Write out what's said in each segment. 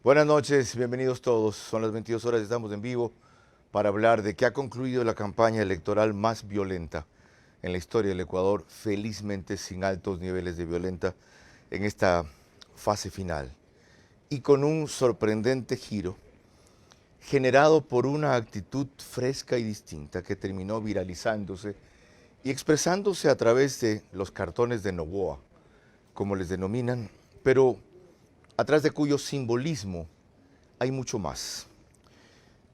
Buenas noches, bienvenidos todos. Son las 22 horas, estamos en vivo para hablar de que ha concluido la campaña electoral más violenta en la historia del Ecuador, felizmente sin altos niveles de violenta en esta fase final. Y con un sorprendente giro generado por una actitud fresca y distinta que terminó viralizándose y expresándose a través de los cartones de Noboa, como les denominan, pero atrás de cuyo simbolismo hay mucho más.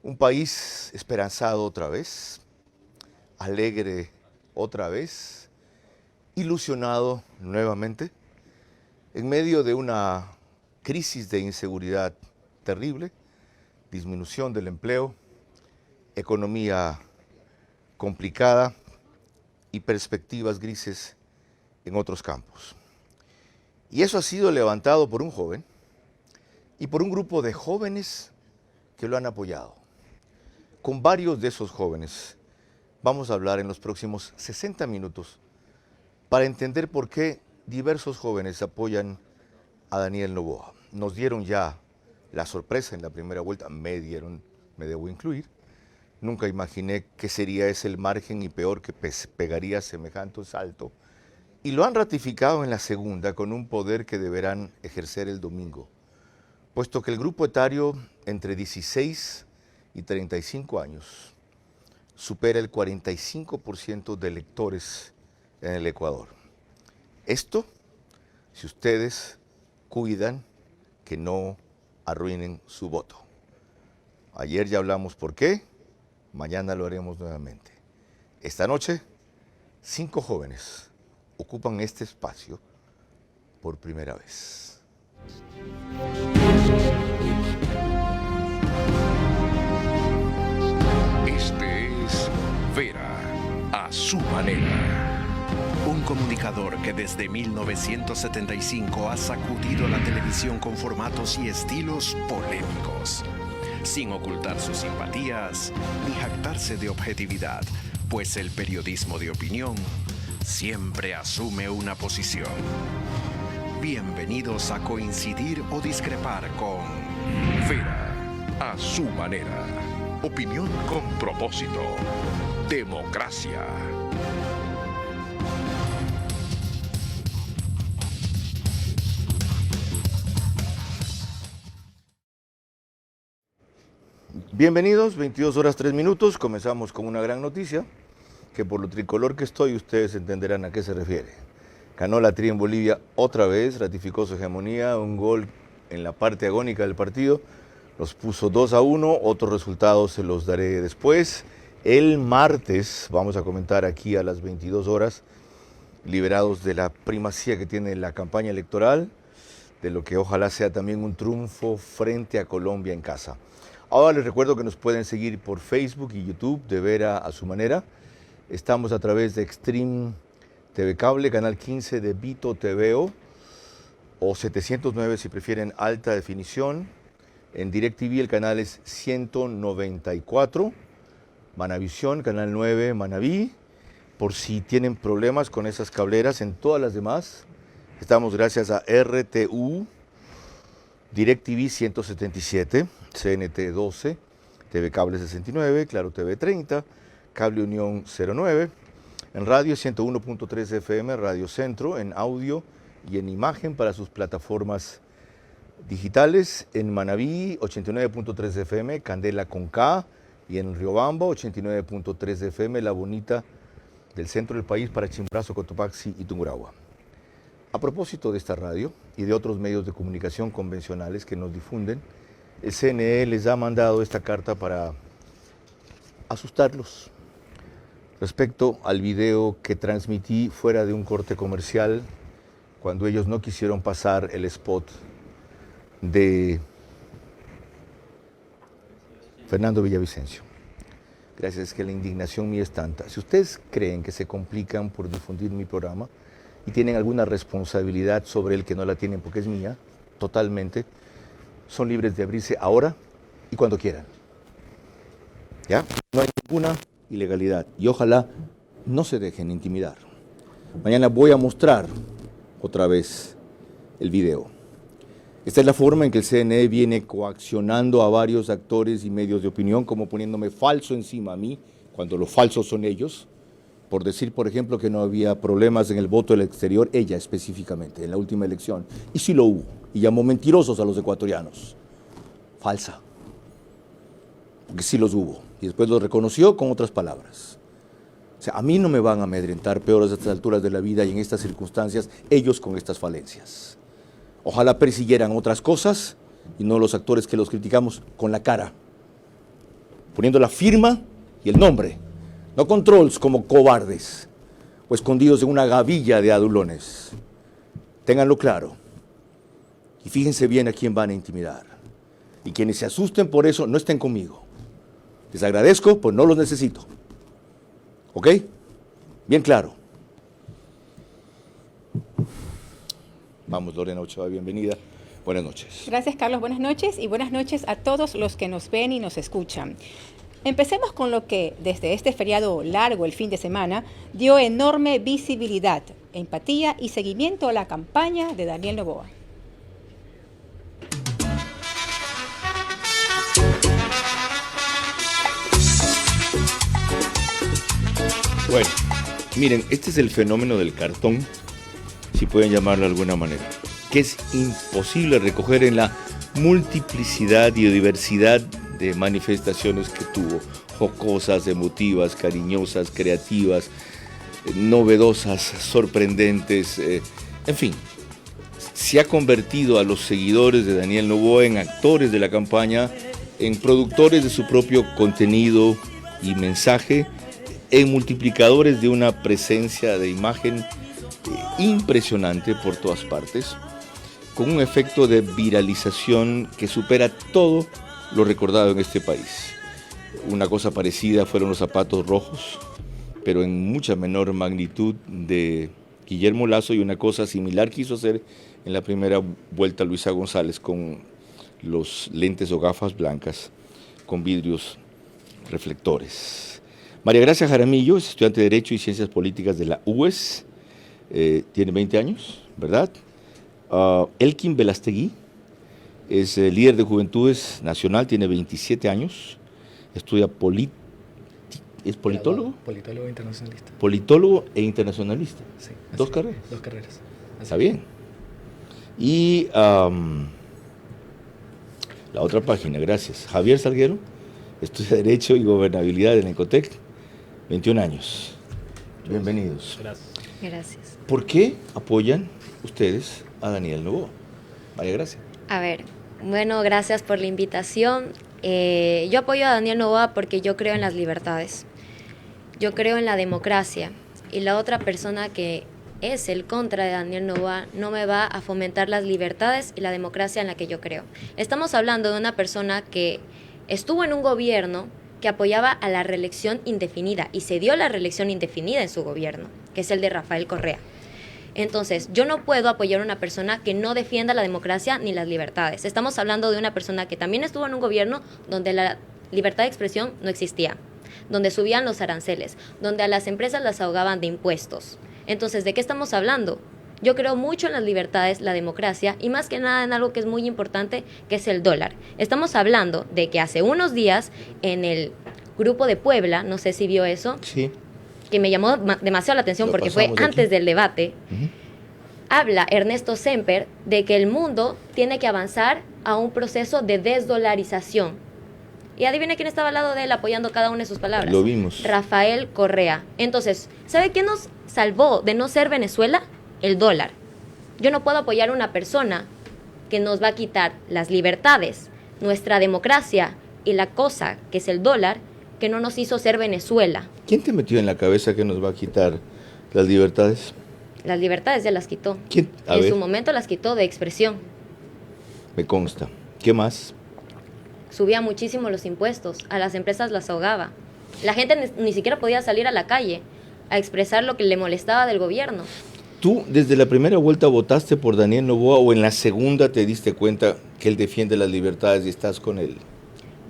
Un país esperanzado otra vez, alegre otra vez, ilusionado nuevamente, en medio de una crisis de inseguridad terrible, disminución del empleo, economía complicada y perspectivas grises en otros campos. Y eso ha sido levantado por un joven y por un grupo de jóvenes que lo han apoyado. Con varios de esos jóvenes vamos a hablar en los próximos 60 minutos para entender por qué diversos jóvenes apoyan a Daniel Noboa. Nos dieron ya la sorpresa en la primera vuelta, me debo incluir. Nunca imaginé que sería ese el margen y peor que pegaría semejante salto. Y lo han ratificado en la segunda con un poder que deberán ejercer el domingo, puesto que el grupo etario entre 16 y 35 años supera el 45% de electores en el Ecuador. Esto, si ustedes cuidan que no arruinen su voto. Ayer ya hablamos por qué, mañana lo haremos nuevamente. Esta noche, 5 jóvenes ocupan este espacio por primera vez. Este es Vera a su manera. Un comunicador que desde 1975 ha sacudido la televisión con formatos y estilos polémicos, sin ocultar sus simpatías ni jactarse de objetividad, pues el periodismo de opinión siempre asume una posición. Bienvenidos a coincidir o discrepar con Vera a su manera. Opinión con propósito. Democracia. Bienvenidos, 22 horas 3 minutos. Comenzamos con una gran noticia, que por lo tricolor que estoy ustedes entenderán a qué se refiere. Ganó la Tri en Bolivia otra vez, ratificó su hegemonía, un gol en la parte agónica del partido, los puso 2-1, otros resultados se los daré después. El martes vamos a comentar aquí a las 22 horas, liberados de la primacía que tiene la campaña electoral, de lo que ojalá sea también un triunfo frente a Colombia en casa. Ahora les recuerdo que nos pueden seguir por Facebook y YouTube de Vera a su manera. Estamos a través de Extreme TV Cable, canal 15 de Vito TVO, o 709 si prefieren alta definición. En DirecTV el canal es 194, Manavisión, canal 9, Manaví. Por si tienen problemas con esas cableras, en todas las demás estamos gracias a RTU, DirecTV 177, CNT 12, TV Cable 69, Claro TV 30, Cable Unión 09, en radio 101.3 FM, Radio Centro, en audio y en imagen para sus plataformas digitales, en Manaví 89.3 FM, Candela con K, y en Riobamba 89.3 FM, La Bonita del centro del país para Chimborazo, Cotopaxi y Tungurahua. A propósito de esta radio y de otros medios de comunicación convencionales que nos difunden, el CNE les ha mandado esta carta para asustarlos respecto al video que transmití fuera de un corte comercial cuando ellos no quisieron pasar el spot de Fernando Villavicencio. Gracias, es que la indignación mía es tanta. Si ustedes creen que se complican por difundir mi programa y tienen alguna responsabilidad sobre él que no la tienen porque es mía, totalmente, son libres de abrirse ahora y cuando quieran. ¿Ya? No hay ninguna ilegalidad y ojalá no se dejen intimidar. Mañana voy a mostrar otra vez el video. Esta es la forma en que el CNE viene coaccionando a varios actores y medios de opinión, como poniéndome falso encima a mí, cuando los falsos son ellos, por decir, por ejemplo, que no había problemas en el voto del exterior, ella específicamente, en la última elección. Y sí lo hubo, y llamó mentirosos a los ecuatorianos. Falsa. Porque sí los hubo, y después los reconoció con otras palabras. O sea, a mí no me van a amedrentar peores a estas alturas de la vida y en estas circunstancias, ellos con estas falencias. Ojalá persiguieran otras cosas y no los actores que los criticamos con la cara, poniendo la firma y el nombre, no con trolls como cobardes o escondidos en una gavilla de adulones. Ténganlo claro y fíjense bien a quién van a intimidar. Y quienes se asusten por eso, no estén conmigo. Les agradezco, pues no los necesito. ¿Ok? Bien claro. Vamos, Lorena Ochoa, bienvenida. Buenas noches. Gracias, Carlos. Buenas noches y buenas noches a todos los que nos ven y nos escuchan. Empecemos con lo que, desde este feriado largo el fin de semana, dio enorme visibilidad, empatía y seguimiento a la campaña de Daniel Noboa. Bueno, miren, este es el fenómeno del cartón, si pueden llamarlo de alguna manera, que es imposible recoger en la multiplicidad y diversidad de manifestaciones que tuvo, jocosas, emotivas, cariñosas, creativas, novedosas, sorprendentes, en fin. Se ha convertido a los seguidores de Daniel Noboa en actores de la campaña, en productores de su propio contenido y mensaje, en multiplicadores de una presencia de imagen impresionante por todas partes, con un efecto de viralización que supera todo lo recordado en este país. Una cosa parecida fueron los zapatos rojos, pero en mucha menor magnitud, de Guillermo Lazo, y una cosa similar quiso hacer en la primera vuelta Luisa González con los lentes o gafas blancas con vidrios reflectores. María Gracia Jaramillo es estudiante de Derecho y Ciencias Políticas de la UES, tiene 20 años, ¿verdad? Elkin Velastegui es líder de Juventudes Nacional, tiene 27 años, estudia ¿es politólogo? Politólogo e internacionalista. Politólogo e internacionalista. Sí. ¿Dos carreras? Dos carreras. Está bien. Y la otra página, gracias. Javier Salguero estudia Derecho y Gobernabilidad en Ecotec, 21 años. Bienvenidos. Gracias. ¿Por qué apoyan ustedes a Daniel Noboa? María Gracia. A ver, bueno, gracias por la invitación. Yo apoyo a Daniel Noboa porque yo creo en las libertades. Yo creo en la democracia. Y la otra persona que es el contra de Daniel Noboa no me va a fomentar las libertades y la democracia en la que yo creo. Estamos hablando de una persona que estuvo en un gobierno que apoyaba a la reelección indefinida y se dio la reelección indefinida en su gobierno, que es el de Rafael Correa. Entonces, yo no puedo apoyar a una persona que no defienda la democracia ni las libertades. Estamos hablando de una persona que también estuvo en un gobierno donde la libertad de expresión no existía, donde subían los aranceles, donde a las empresas las ahogaban de impuestos. Entonces, ¿de qué estamos hablando? Yo creo mucho en las libertades, la democracia y más que nada en algo que es muy importante, que es el dólar. Estamos hablando de que hace unos días en el grupo de Puebla, no sé si vio eso, Sí. que me llamó demasiado la atención porque fue antes del debate, habla Ernesto Semper de que el mundo tiene que avanzar a un proceso de desdolarización. Y adivine quién estaba al lado de él apoyando cada una de sus palabras. Lo vimos. Rafael Correa. Entonces, ¿sabe qué nos salvó de no ser Venezuela? El dólar. Yo no puedo apoyar a una persona que nos va a quitar las libertades, nuestra democracia y la cosa que es el dólar, que no nos hizo ser Venezuela. ¿Quién te metió en la cabeza que nos va a quitar las libertades? Las libertades ya las quitó. ¿Quién? A En ver, su momento las quitó de expresión. me consta. ¿Qué más? Subía muchísimo los impuestos, a las empresas las ahogaba. La gente ni siquiera podía salir a la calle a expresar lo que le molestaba del gobierno. ¿Tú desde la primera vuelta votaste por Daniel Noboa o en la segunda te diste cuenta que él defiende las libertades y estás con él?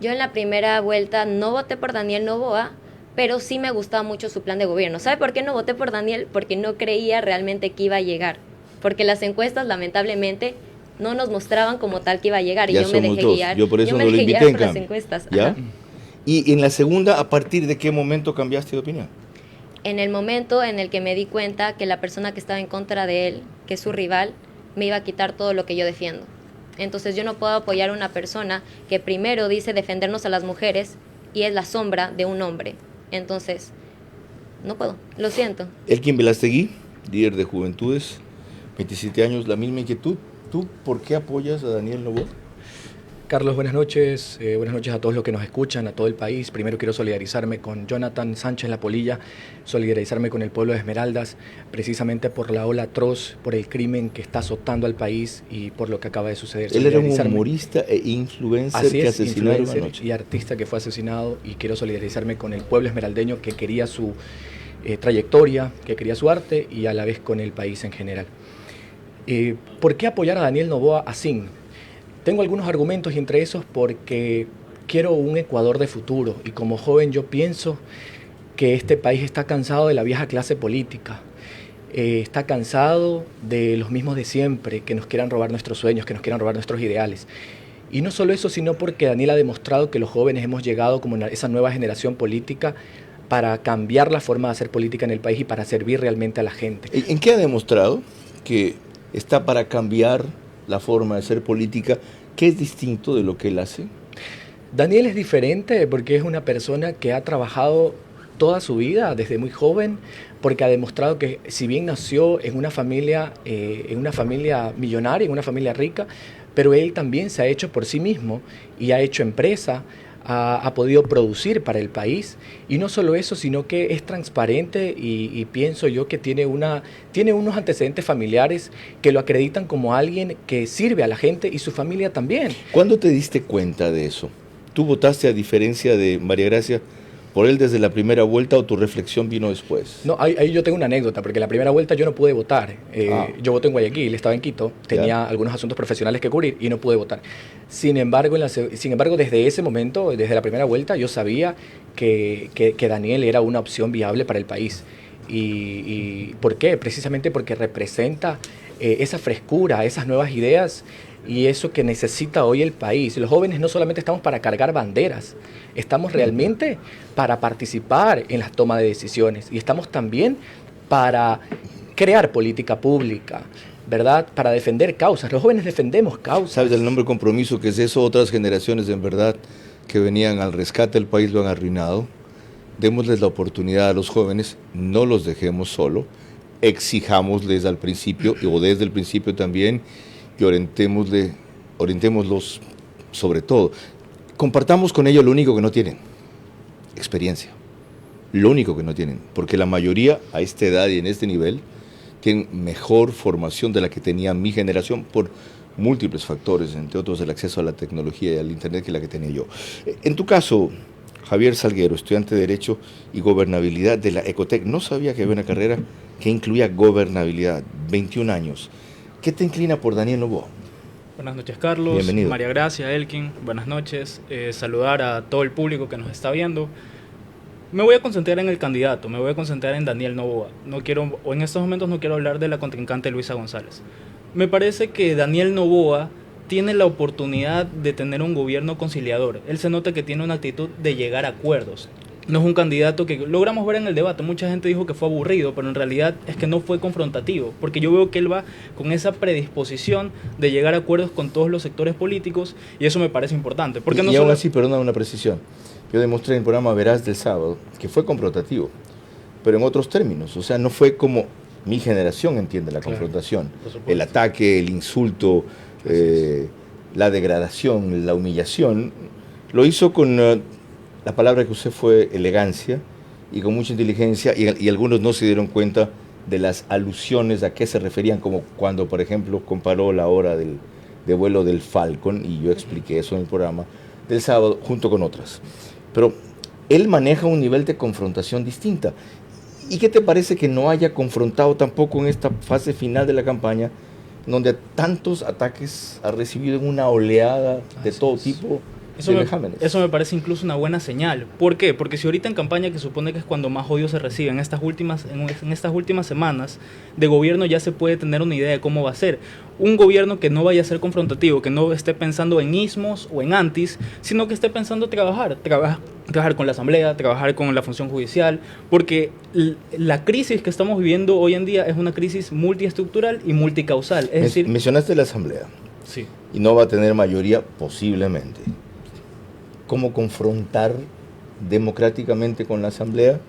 Yo en la primera vuelta no voté por Daniel Noboa, pero sí me gustaba mucho su plan de gobierno. ¿Sabe por qué no voté por Daniel? Porque no creía realmente que iba a llegar. Porque las encuestas, lamentablemente, no nos mostraban como tal que iba a llegar, y Ya yo me somos dejé dos. guiar. Yo por eso me no lo dejé invité, guiar en por las cambio. encuestas. ¿Ya? Ajá. Y en la segunda, ¿a partir de qué momento cambiaste de opinión? En el momento en el que me di cuenta que la persona que estaba en contra de él, que es su rival, me iba a quitar todo lo que yo defiendo. Entonces yo no puedo apoyar a una persona que primero dice defendernos a las mujeres y es la sombra de un hombre. Entonces, no puedo, lo siento. Elkin Velastegui, líder de Juventudes, 27 años, la misma inquietud. ¿Tú por qué apoyas a Daniel Noboa? Carlos, buenas noches a todos los que nos escuchan, a todo el país. Primero quiero solidarizarme con Jonathan Sánchez La Polilla, solidarizarme con el pueblo de Esmeraldas, precisamente por la ola atroz, por el crimen que está azotando al país y por lo que acaba de suceder. Él era un humorista e influencer que asesinaron anoche. Y artista que fue asesinado, y quiero solidarizarme con el pueblo esmeraldeño que quería su trayectoria, que quería su arte y a la vez con el país en general. ¿Por qué apoyar a Daniel Noboa así? Tengo algunos argumentos, y entre esos porque quiero un Ecuador de futuro, y como joven yo pienso que este país está cansado de la vieja clase política, está cansado de los mismos de siempre, que nos quieran robar nuestros sueños, que nos quieran robar nuestros ideales. Y no solo eso, sino porque Daniel ha demostrado que los jóvenes hemos llegado como esa nueva generación política para cambiar la forma de hacer política en el país y para servir realmente a la gente. ¿En qué ha demostrado que está para cambiar la forma de hacer política? ¿Qué es distinto de lo que él hace? Daniel es diferente porque es una persona que ha trabajado toda su vida desde muy joven, porque ha demostrado que si bien nació en una familia millonaria, en una familia rica, pero él también se ha hecho por sí mismo y ha hecho empresa, ha podido producir para el país, y no solo eso, sino que es transparente y pienso yo que tiene unos antecedentes familiares que lo acreditan como alguien que sirve a la gente, y su familia también. ¿Cuándo te diste cuenta de eso? ¿Tú votaste, a diferencia de María Gracia, por él desde la primera vuelta, o tu reflexión vino después? No, ahí yo tengo una anécdota, porque la primera vuelta yo no pude votar. Yo voté en Guayaquil, estaba en Quito, tenía algunos asuntos profesionales que cubrir y no pude votar. Sin embargo, desde ese momento, desde la primera vuelta, yo sabía que Daniel era una opción viable para el país. ¿Y por qué? Precisamente porque representa esa frescura, esas nuevas ideas y eso que necesita hoy el país. Los jóvenes no solamente estamos para cargar banderas, estamos realmente para participar en la toma de decisiones, y estamos también para crear política pública, ¿verdad? Para defender causas. Los jóvenes defendemos causas. ¿Sabes el nombre compromiso que es eso? Otras generaciones, en verdad, que venían al rescate del país lo han arruinado. Démosles la oportunidad a los jóvenes, no los dejemos solo, exijámosles al principio, o desde el principio también, y orientémoslos sobre todo. Compartamos con ellos lo único que no tienen: experiencia. Lo único que no tienen, porque la mayoría a esta edad y en este nivel tienen mejor formación de la que tenía mi generación por múltiples factores, entre otros el acceso a la tecnología y al internet, que la que tenía yo. En tu caso, Javier Salguero, estudiante de Derecho y Gobernabilidad de la Ecotec, no sabía que había una carrera que incluía gobernabilidad, 21 años. ¿Qué te inclina por Daniel Noboa? Buenas noches, Carlos. Bienvenido. María Gracia, Elkin, buenas noches. Saludar a todo el público que nos está viendo. Me voy a concentrar en el candidato, me voy a concentrar en Daniel Noboa. En estos momentos no quiero hablar de la contrincante Luisa González. Me parece que Daniel Noboa tiene la oportunidad de tener un gobierno conciliador. Él se nota que tiene una actitud de llegar a acuerdos. No es un candidato que logramos ver en el debate. Mucha gente dijo que fue aburrido, pero en realidad es que no fue confrontativo, porque yo veo que él va con esa predisposición de llegar a acuerdos con todos los sectores políticos, y eso me parece importante. Porque y aún así, perdona una precisión, yo demostré en el programa Verás del sábado que fue confrontativo, pero en otros términos. O sea, no fue como mi generación entiende la confrontación, el ataque, el insulto, la degradación, la humillación. Lo hizo con... la palabra que usé fue elegancia y con mucha inteligencia, y algunos no se dieron cuenta de las alusiones a qué se referían, como cuando, por ejemplo, comparó la hora de vuelo del Falcon, y yo expliqué eso en el programa del sábado, junto con otras. Pero él maneja un nivel de confrontación distinta. ¿Y qué te parece que no haya confrontado tampoco en esta fase final de la campaña, donde tantos ataques ha recibido en una oleada de todo tipo Eso me parece incluso una buena señal. ¿Por qué? Porque si ahorita en campaña, que supone que es cuando más odio se recibe, en estas últimas semanas de gobierno ya se puede tener una idea de cómo va a ser. Un gobierno que no vaya a ser confrontativo, que no esté pensando en ismos o en antis, sino que esté pensando trabajar con la asamblea, trabajar con la función judicial, porque la crisis que estamos viviendo hoy en día es una crisis multiestructural y multicausal. Es decir, mencionaste la asamblea. Sí. Y no va a tener mayoría posiblemente. ¿Cómo confrontar democráticamente con la asamblea?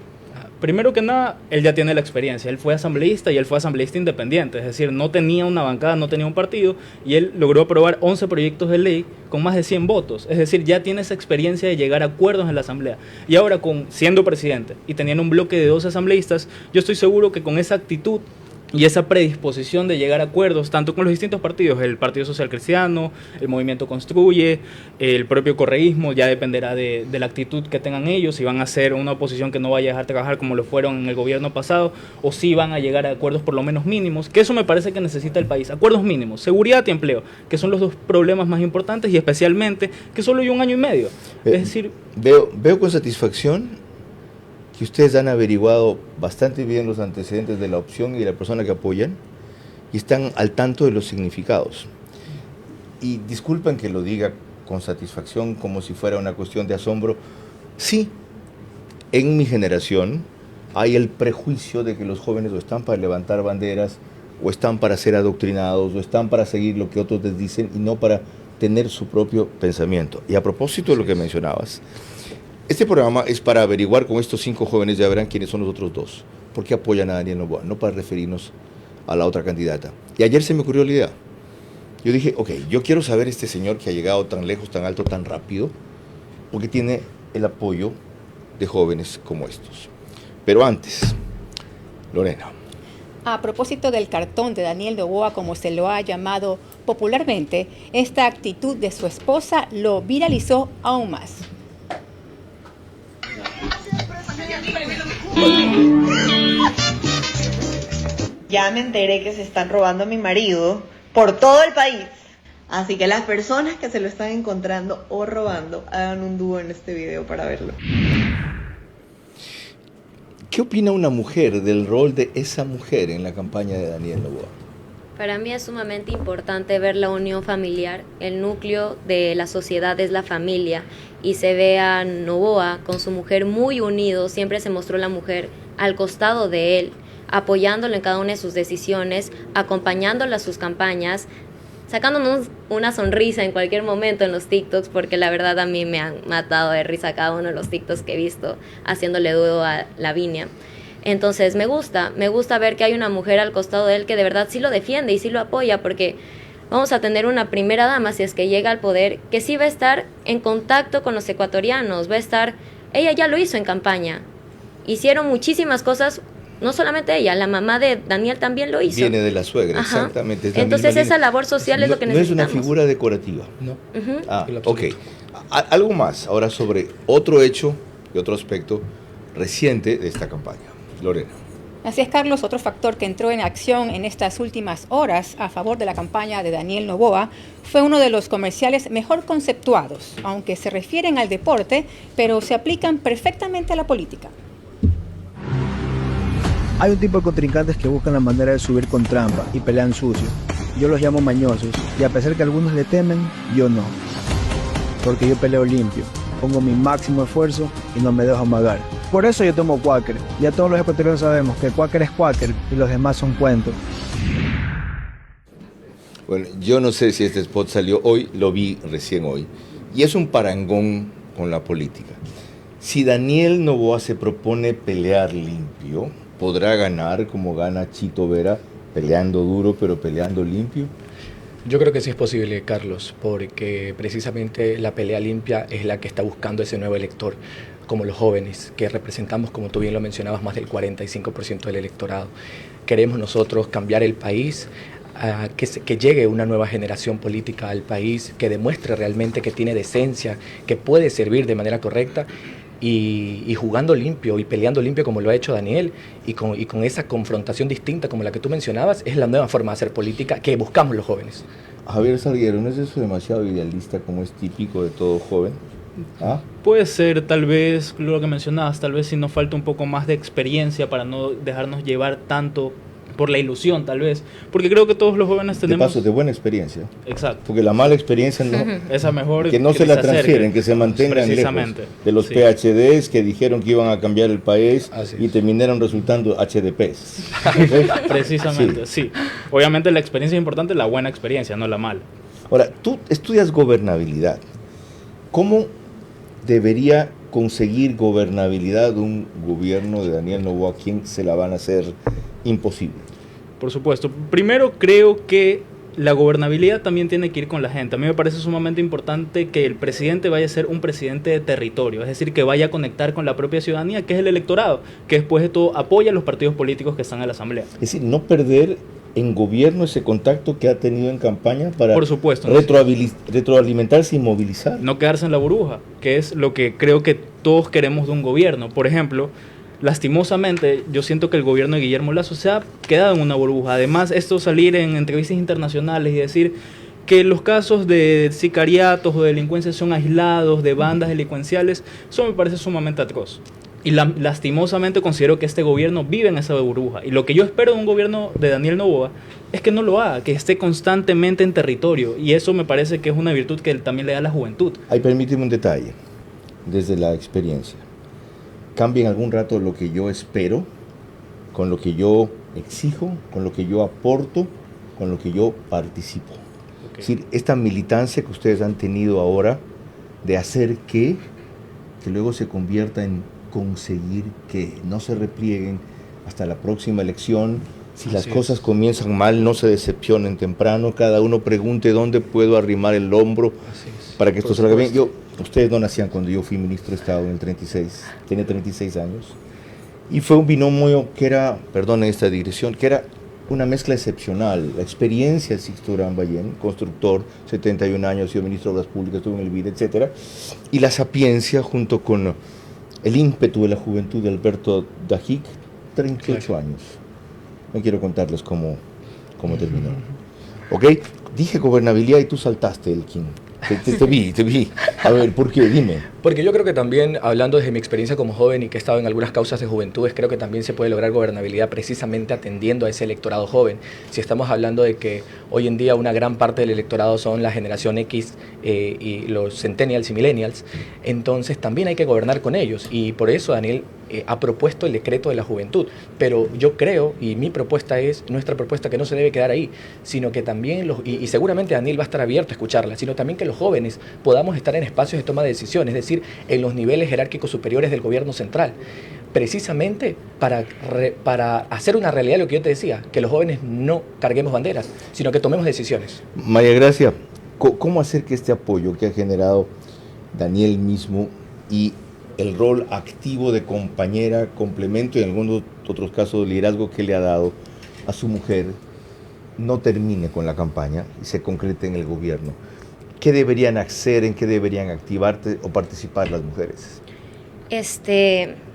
Primero que nada, él ya tiene la experiencia. Él fue asambleísta y él fue asambleísta independiente. Es decir, no tenía una bancada, no tenía un partido, y él logró aprobar 11 proyectos de ley con más de 100 votos. Es decir, ya tiene esa experiencia de llegar a acuerdos en la asamblea. Y ahora, siendo presidente y teniendo un bloque de 12 asambleístas, yo estoy seguro que con esa actitud y esa predisposición de llegar a acuerdos, tanto con los distintos partidos, el Partido Social Cristiano, el Movimiento Construye, el propio correísmo, ya dependerá de la actitud que tengan ellos, si van a ser una oposición que no vaya a dejar trabajar como lo fueron en el gobierno pasado, o si van a llegar a acuerdos por lo menos mínimos, que eso me parece que necesita el país, acuerdos mínimos, seguridad y empleo, que son los dos problemas más importantes, y especialmente que solo hay 1 año y medio. Es decir, veo con satisfacción que ustedes han averiguado bastante bien los antecedentes de la opción y de la persona que apoyan y están al tanto de los significados. Y disculpen que lo diga con satisfacción como si fuera una cuestión de asombro. Sí, en mi generación hay el prejuicio de que los jóvenes o están para levantar banderas, o están para ser adoctrinados, o están para seguir lo que otros les dicen y no para tener su propio pensamiento. Y a propósito de lo que mencionabas, este programa es para averiguar con estos 5 jóvenes, ya verán quiénes son los otros 2, por qué apoyan a Daniel Noboa, no para referirnos a la otra candidata. Y ayer se me ocurrió la idea. Yo dije, ok, yo quiero saber este señor que ha llegado tan lejos, tan alto, tan rápido, porque tiene el apoyo de jóvenes como estos. Pero antes, Lorena. A propósito del cartón de Daniel Noboa, como se lo ha llamado popularmente, esta actitud de su esposa lo viralizó aún más. Ya me enteré que se están robando a mi marido por todo el país. Así que las personas que se lo están encontrando o robando, hagan un dúo en este video para verlo. ¿Qué opina una mujer del rol de esa mujer en la campaña de Daniel Noboa? Para mí es sumamente importante ver la unión familiar. El núcleo de la sociedad es la familia, y se ve a Noboa con su mujer muy unido. Siempre se mostró la mujer al costado de él, apoyándolo en cada una de sus decisiones, acompañándolo a sus campañas, sacándonos una sonrisa en cualquier momento en los TikToks, porque la verdad a mí me han matado de risa cada uno de los TikToks que he visto haciéndole dúo a Lavinia. Entonces me gusta ver que hay una mujer al costado de él que de verdad sí lo defiende y sí lo apoya, porque vamos a tener una primera dama, si es que llega al poder, que sí va a estar en contacto con los ecuatorianos, ella ya lo hizo en campaña, hicieron muchísimas cosas, no solamente ella, la mamá de Daniel también lo hizo. Viene de la suegra, ajá, exactamente. Entonces esa labor social es lo que necesitamos. No es una figura decorativa. No. Ok. Algo más ahora sobre otro hecho y otro aspecto reciente de esta campaña. Lorena. Así es, Carlos. Otro factor que entró en acción en estas últimas horas a favor de la campaña de Daniel Noboa fue uno de los comerciales mejor conceptuados, aunque se refieren al deporte, pero se aplican perfectamente a la política. Hay un tipo de contrincantes que buscan la manera de subir con trampa y pelean sucio. Yo los llamo mañosos, y a pesar que algunos le temen, yo no. Porque yo peleo limpio, pongo mi máximo esfuerzo y no me dejo amagar. Por eso yo tomo Quaker. Ya todos los ecuatorianos sabemos que Quaker es Quaker y los demás son cuentos. Bueno, yo no sé si este spot salió hoy, lo vi recién hoy. Y es un parangón con la política. Si Daniel Noboa se propone pelear limpio, ¿podrá ganar como gana Chito Vera, peleando duro pero peleando limpio? Yo creo que sí es posible, Carlos, porque precisamente la pelea limpia es la que está buscando ese nuevo elector, como los jóvenes, que representamos, como tú bien lo mencionabas, más del 45% del electorado. Queremos nosotros cambiar el país, que llegue una nueva generación política al país, que demuestre realmente que tiene decencia, que puede servir de manera correcta, y jugando limpio y peleando limpio como lo ha hecho Daniel y con esa confrontación distinta como la que tú mencionabas, es la nueva forma de hacer política que buscamos los jóvenes. Javier Salguero, ¿no es eso demasiado idealista como es típico de todo joven? ¿Ah? Puede ser, tal vez, lo que mencionabas, tal vez si nos falta un poco más de experiencia para no dejarnos llevar tanto por la ilusión, tal vez, porque creo que todos los jóvenes tenemos... De paso, de buena experiencia. Exacto. Porque la mala experiencia no... Esa mejor que no se la transfieren, que se mantengan lejos de los PhDs que dijeron que iban a cambiar el país y terminaron resultando HDPs. Precisamente, sí. Obviamente la experiencia es importante, la buena experiencia, no la mala. Ahora, tú estudias gobernabilidad. ¿Cómo debería conseguir gobernabilidad un gobierno de Daniel Noboa? ¿A quién se la van a hacer imposible? Por supuesto. Primero, creo que la gobernabilidad también tiene que ir con la gente. A mí me parece sumamente importante que el presidente vaya a ser un presidente de territorio, es decir, que vaya a conectar con la propia ciudadanía, que es el electorado, que después de todo apoya a los partidos políticos que están en la Asamblea. Es decir, no perder en gobierno ese contacto que ha tenido en campaña para por supuesto, retroalimentarse y movilizar. No quedarse en la burbuja, que es lo que creo que todos queremos de un gobierno. Por ejemplo, lastimosamente, yo siento que el gobierno de Guillermo Lasso se ha quedado en una burbuja. Además, esto salir en entrevistas internacionales y decir que los casos de sicariatos o de delincuencia son aislados, de bandas delincuenciales, eso me parece sumamente atroz. Y lastimosamente considero que este gobierno vive en esa burbuja. Y lo que yo espero de un gobierno de Daniel Noboa es que no lo haga, que esté constantemente en territorio. Y eso me parece que es una virtud que también le da a la juventud. Ahí permíteme un detalle, desde la experiencia. Cambia en algún rato lo que yo espero, con lo que yo exijo, con lo que yo aporto, con lo que yo participo. Okay. Es decir, esta militancia que ustedes han tenido ahora de hacer que luego se convierta en conseguir que no se replieguen hasta la próxima elección. Si las cosas comienzan mal, no se decepcionen temprano, cada uno pregunte dónde puedo arrimar el hombro para que esto salga bien. Ustedes no nacían cuando yo fui ministro de Estado en el 36, tenía 36 años, y fue un binomio que era, perdonen esta digresión, que era una mezcla excepcional. La experiencia de Sixto Durán Ballén, constructor, 71 años, sido ministro de Obras Públicas, estuvo en el BID, etc. Y la sapiencia junto con el ímpetu de la juventud de Alberto Dajic, 38 años. No quiero contarles cómo terminó. ¿Ok? Dije gobernabilidad y tú saltaste, Elkin. Te vi. A ver, ¿por qué? Dime. Porque yo creo que también, hablando desde mi experiencia como joven y que he estado en algunas causas de juventudes, creo que también se puede lograr gobernabilidad precisamente atendiendo a ese electorado joven. Si estamos hablando de que hoy en día una gran parte del electorado son la generación X y los centennials y millennials, entonces también hay que gobernar con ellos. Y por eso Daniel ha propuesto el decreto de la juventud. Pero yo creo, y mi propuesta es, nuestra propuesta, que no se debe quedar ahí, sino que también, y seguramente Daniel va a estar abierto a escucharla, sino también que los jóvenes podamos estar en espacios de toma de decisiones, es decir, en los niveles jerárquicos superiores del gobierno central, precisamente para hacer una realidad lo que yo te decía, que los jóvenes no carguemos banderas, sino que tomemos decisiones. María Gracia, ¿cómo hacer que este apoyo que ha generado Daniel mismo y el rol activo de compañera, complemento y en algunos otros casos de liderazgo que le ha dado a su mujer no termine con la campaña y se concrete en el gobierno? ¿Qué deberían hacer, en qué deberían activarte o participar las mujeres?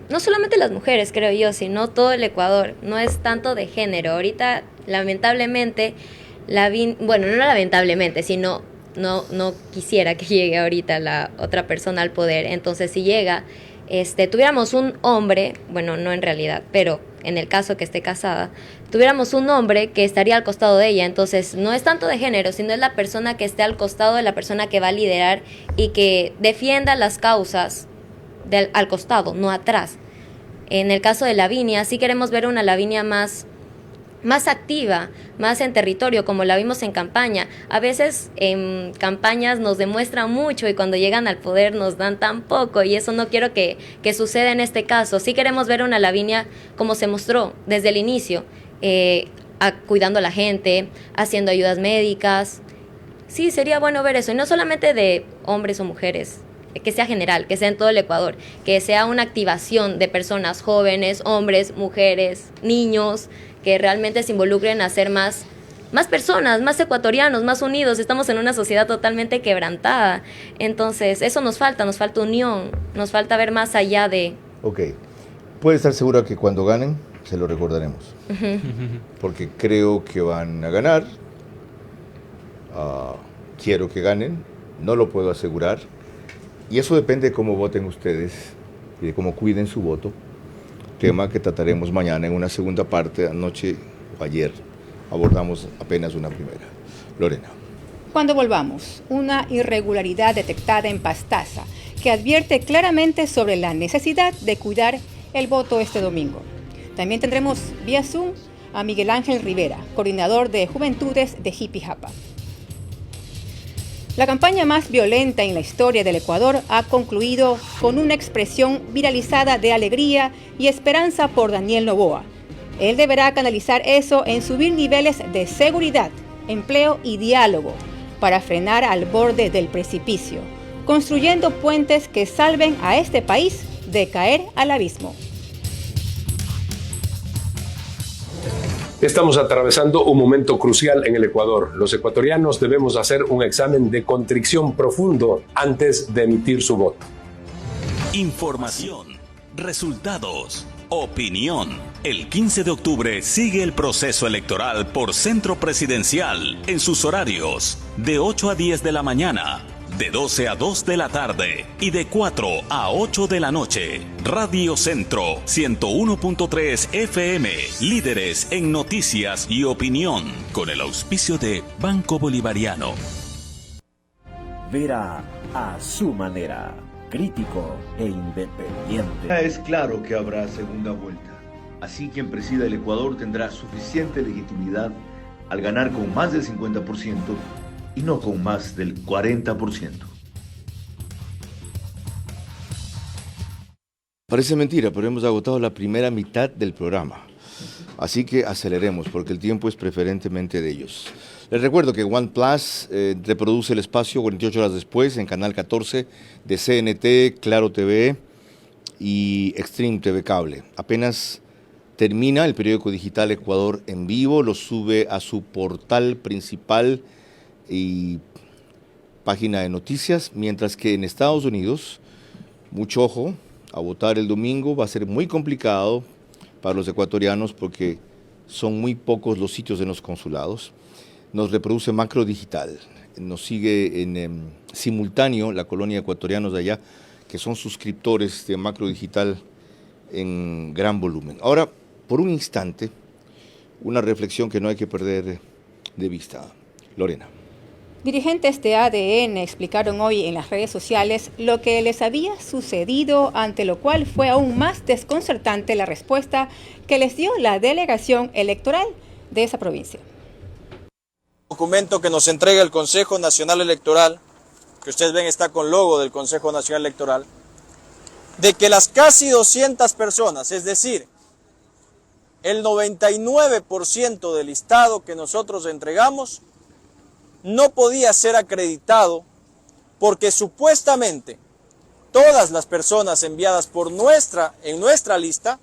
No solamente las mujeres, creo yo, sino todo el Ecuador. No es tanto de género. Ahorita, lamentablemente, no lamentablemente, sino no quisiera que llegue ahorita la otra persona al poder. Entonces, si llega, tuviéramos un hombre, bueno, no en realidad, pero en el caso que esté casada, tuviéramos un hombre que estaría al costado de ella. Entonces, no es tanto de género, sino es la persona que esté al costado de la persona que va a liderar y que defienda las causas al costado, no atrás. En el caso de Lavinia, sí queremos ver una Lavinia más activa, más en territorio, como la vimos en campaña. A veces en campañas nos demuestran mucho y cuando llegan al poder nos dan tan poco, y eso no quiero que suceda en este caso. Sí queremos ver una Lavinia como se mostró desde el inicio, cuidando a la gente, haciendo ayudas médicas. Sí, sería bueno ver eso, y no solamente de hombres o mujeres, que sea general, que sea en todo el Ecuador, que sea una activación de personas jóvenes, hombres, mujeres, niños, que realmente se involucren a hacer más más personas, más ecuatorianos, más unidos. Estamos en una sociedad totalmente quebrantada. Entonces, eso nos falta unión, nos falta ver más allá de... Ok, puede estar segura que cuando ganen, se lo recordaremos. Porque creo que van a ganar. Quiero que ganen, no lo puedo asegurar. Y eso depende de cómo voten ustedes y de cómo cuiden su voto. Tema que trataremos mañana en una segunda parte. Anoche o ayer abordamos apenas una primera. Lorena. Cuando volvamos, una irregularidad detectada en Pastaza que advierte claramente sobre la necesidad de cuidar el voto este domingo. También tendremos vía Zoom a Miguel Ángel Rivera, coordinador de Juventudes de Jipijapa. La campaña más violenta en la historia del Ecuador ha concluido con una expresión viralizada de alegría y esperanza por Daniel Noboa. Él deberá canalizar eso en subir niveles de seguridad, empleo y diálogo para frenar al borde del precipicio, construyendo puentes que salven a este país de caer al abismo. Estamos atravesando un momento crucial en el Ecuador. Los ecuatorianos debemos hacer un examen de contrición profundo antes de emitir su voto. Información, resultados, opinión. El 15 de octubre sigue el proceso electoral por Centro Presidencial en sus horarios de 8 a 10 de la mañana, de 12 a 2 de la tarde y de 4 a 8 de la noche. Radio Centro 101.3 FM, líderes en noticias y opinión, con el auspicio de Banco Bolivariano. Vera a su manera, crítico e independiente. Es claro que habrá segunda vuelta. Así quien presida el Ecuador tendrá suficiente legitimidad al ganar con más del 50% y no con más del 40%. Parece mentira, pero hemos agotado la primera mitad del programa. Así que aceleremos, porque el tiempo es preferentemente de ellos. Les recuerdo que OnePlus reproduce el espacio 48 horas después en Canal 14 de CNT, Claro TV y Extreme TV Cable. Apenas termina el periódico digital Ecuador en vivo, lo sube a su portal principal y página de noticias, mientras que en Estados Unidos, mucho ojo, a votar el domingo va a ser muy complicado para los ecuatorianos porque son muy pocos los sitios en los consulados. Nos reproduce Macro Digital, nos sigue en simultáneo la colonia de ecuatorianos de allá, que son suscriptores de Macro Digital en gran volumen. Ahora, por un instante, una reflexión que no hay que perder de vista. Lorena. Dirigentes de ADN explicaron hoy en las redes sociales lo que les había sucedido, ante lo cual fue aún más desconcertante la respuesta que les dio la delegación electoral de esa provincia. Documento que nos entrega el Consejo Nacional Electoral, que ustedes ven está con logo del Consejo Nacional Electoral, de que las casi 200 personas, es decir, el 99% del listado que nosotros entregamos, no podía ser acreditado porque supuestamente todas las personas enviadas en nuestra lista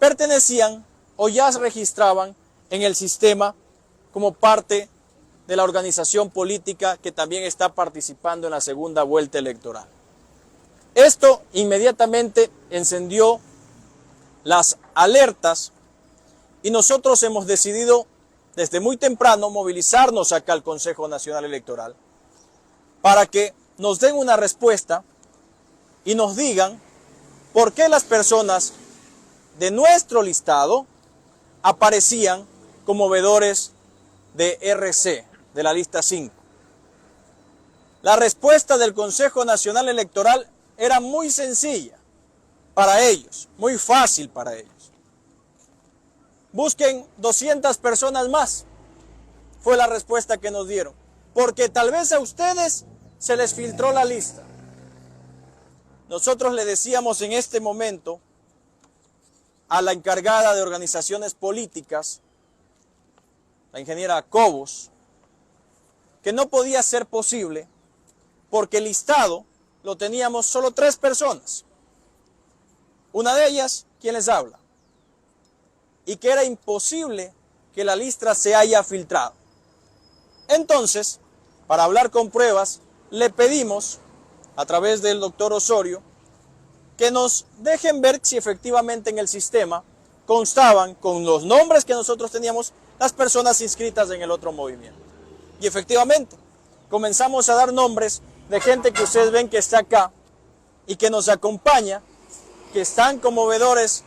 pertenecían o ya se registraban en el sistema como parte de la organización política que también está participando en la segunda vuelta electoral. Esto inmediatamente encendió las alertas y nosotros hemos decidido desde muy temprano movilizarnos acá al Consejo Nacional Electoral para que nos den una respuesta y nos digan por qué las personas de nuestro listado aparecían como veedores de RC, de la lista 5. La respuesta del Consejo Nacional Electoral era muy sencilla para ellos, muy fácil para ellos. Busquen 200 personas más, fue la respuesta que nos dieron, porque tal vez a ustedes se les filtró la lista. Nosotros le decíamos en este momento a la encargada de organizaciones políticas, la ingeniera Cobos, que no podía ser posible porque el listado lo teníamos solo 3 personas. Una de ellas, quien les habla. Y que era imposible que la lista se haya filtrado. Entonces, para hablar con pruebas, le pedimos, a través del doctor Osorio, que nos dejen ver si efectivamente en el sistema constaban con los nombres que nosotros teníamos las personas inscritas en el otro movimiento. Y efectivamente, comenzamos a dar nombres de gente que ustedes ven que está acá y que nos acompaña, que están como veedores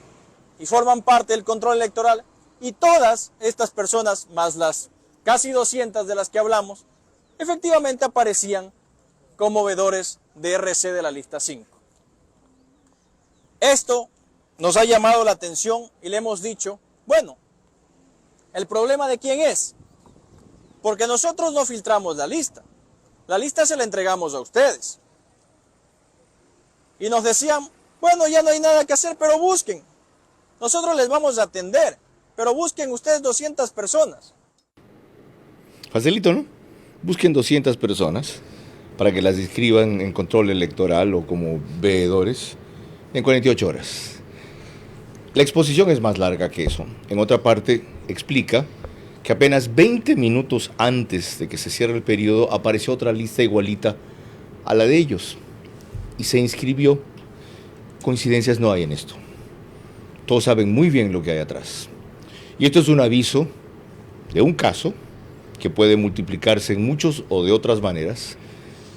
y forman parte del control electoral, y todas estas personas, más las casi 200 de las que hablamos, efectivamente aparecían como veedores de RC de la lista 5. Esto nos ha llamado la atención y le hemos dicho, bueno, ¿el problema de quién es? Porque nosotros no filtramos la lista se la entregamos a ustedes. Y nos decían, bueno, ya no hay nada que hacer, pero busquen. Nosotros les vamos a atender, pero busquen ustedes 200 personas. Facilito, ¿no? Busquen 200 personas para que las inscriban en control electoral o como veedores en 48 horas. La exposición es más larga que eso. En otra parte explica que apenas 20 minutos antes de que se cierre el periodo apareció otra lista igualita a la de ellos y se inscribió. Coincidencias no hay en esto. Todos saben muy bien lo que hay atrás. Y esto es un aviso de un caso que puede multiplicarse en muchos o de otras maneras,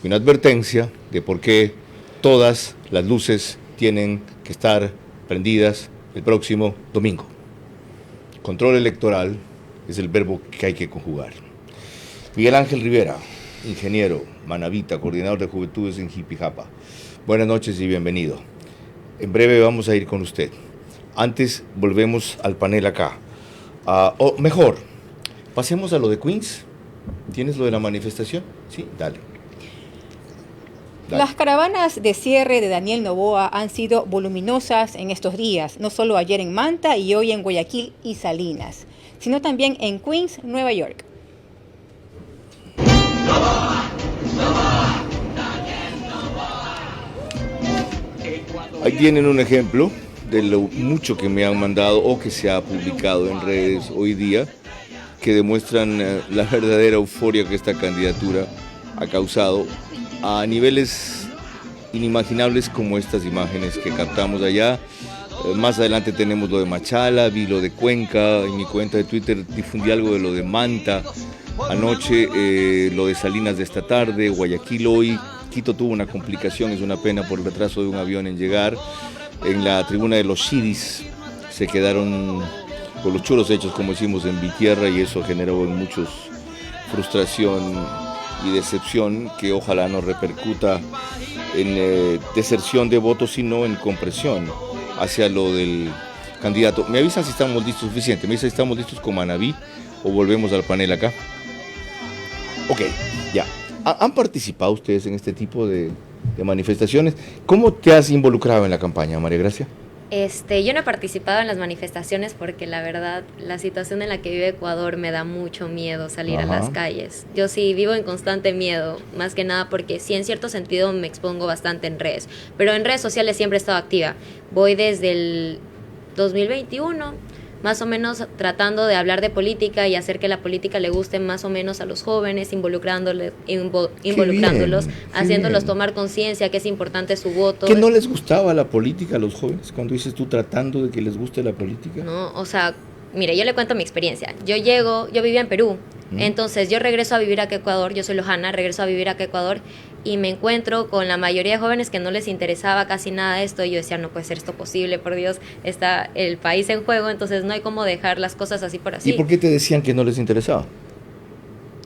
y una advertencia de por qué todas las luces tienen que estar prendidas el próximo domingo. Control electoral es el verbo que hay que conjugar. Miguel Ángel Rivera, ingeniero, manavita, coordinador de juventudes en Jipijapa. Buenas noches y bienvenido. En breve vamos a ir con usted. Antes volvemos al panel acá. O mejor, pasemos a lo de Queens. ¿Tienes lo de la manifestación? Sí, dale. Las caravanas de cierre de Daniel Noboa han sido voluminosas en estos días, no solo ayer en Manta y hoy en Guayaquil y Salinas, sino también en Queens, Nueva York. Ahí tienen un ejemplo de lo mucho que me han mandado o que se ha publicado en redes hoy día, que demuestran la verdadera euforia que esta candidatura ha causado a niveles inimaginables como estas imágenes que captamos allá. Más adelante tenemos lo de Machala, vi lo de Cuenca, en mi cuenta de Twitter difundí algo de lo de Manta anoche, lo de Salinas de esta tarde, Guayaquil hoy. Quito tuvo una complicación, es una pena por el retraso de un avión en llegar. En la tribuna de los Shidis se quedaron con los churos hechos, como decimos en Vitierra, y eso generó en muchos frustración y decepción que ojalá no repercuta en deserción de votos, sino en compresión hacia lo del candidato. Me avisan si estamos listos suficiente, me avisan si estamos listos con Manaví o volvemos al panel acá. Ok, ya. ¿Han participado ustedes en este tipo de manifestaciones? ¿Cómo te has involucrado en la campaña, María Gracia? Yo no he participado en las manifestaciones porque la verdad, la situación en la que vive Ecuador me da mucho miedo salir a las calles. Yo sí vivo en constante miedo, más que nada porque sí, en cierto sentido me expongo bastante en redes, pero en redes sociales siempre he estado activa. Voy desde el 2021, más o menos tratando de hablar de política y hacer que la política le guste más o menos a los jóvenes, involucrándolos, haciéndolos tomar conciencia que es importante su voto. ¿Que no les gustaba la política a los jóvenes cuando dices tú tratando de que les guste la política? No, o sea, mire, yo le cuento mi experiencia. Yo vivía en Perú, entonces yo regreso a vivir acá a Ecuador, yo soy lojana, regreso a vivir acá a Ecuador y me encuentro con la mayoría de jóvenes que no les interesaba casi nada de esto y yo decía, no puede ser esto posible, por Dios, está el país en juego, entonces no hay cómo dejar las cosas así por así. ¿Y por qué te decían que no les interesaba?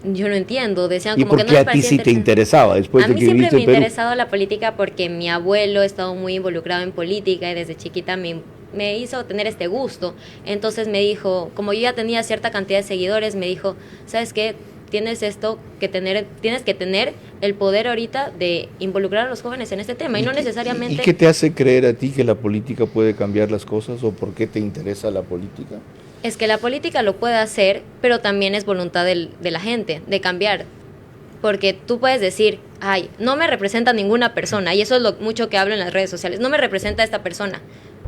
Yo no entiendo, decían como que no les parecía. ¿Y por qué a ti sí te interesaba después de que viviste en Perú? A mí siempre me ha interesado la política porque mi abuelo ha estado muy involucrado en política y desde chiquita me hizo tener este gusto. Entonces me dijo, como yo ya tenía cierta cantidad de seguidores, me dijo, ¿sabes qué? Tienes que tener el poder ahorita de involucrar a los jóvenes en este tema y no necesariamente... ¿Y qué te hace creer a ti que la política puede cambiar las cosas o por qué te interesa la política? Es que la política lo puede hacer, pero también es voluntad de la gente, de cambiar. Porque tú puedes decir, ay, no me representa ninguna persona, y eso es lo mucho que hablo en las redes sociales, no me representa esta persona,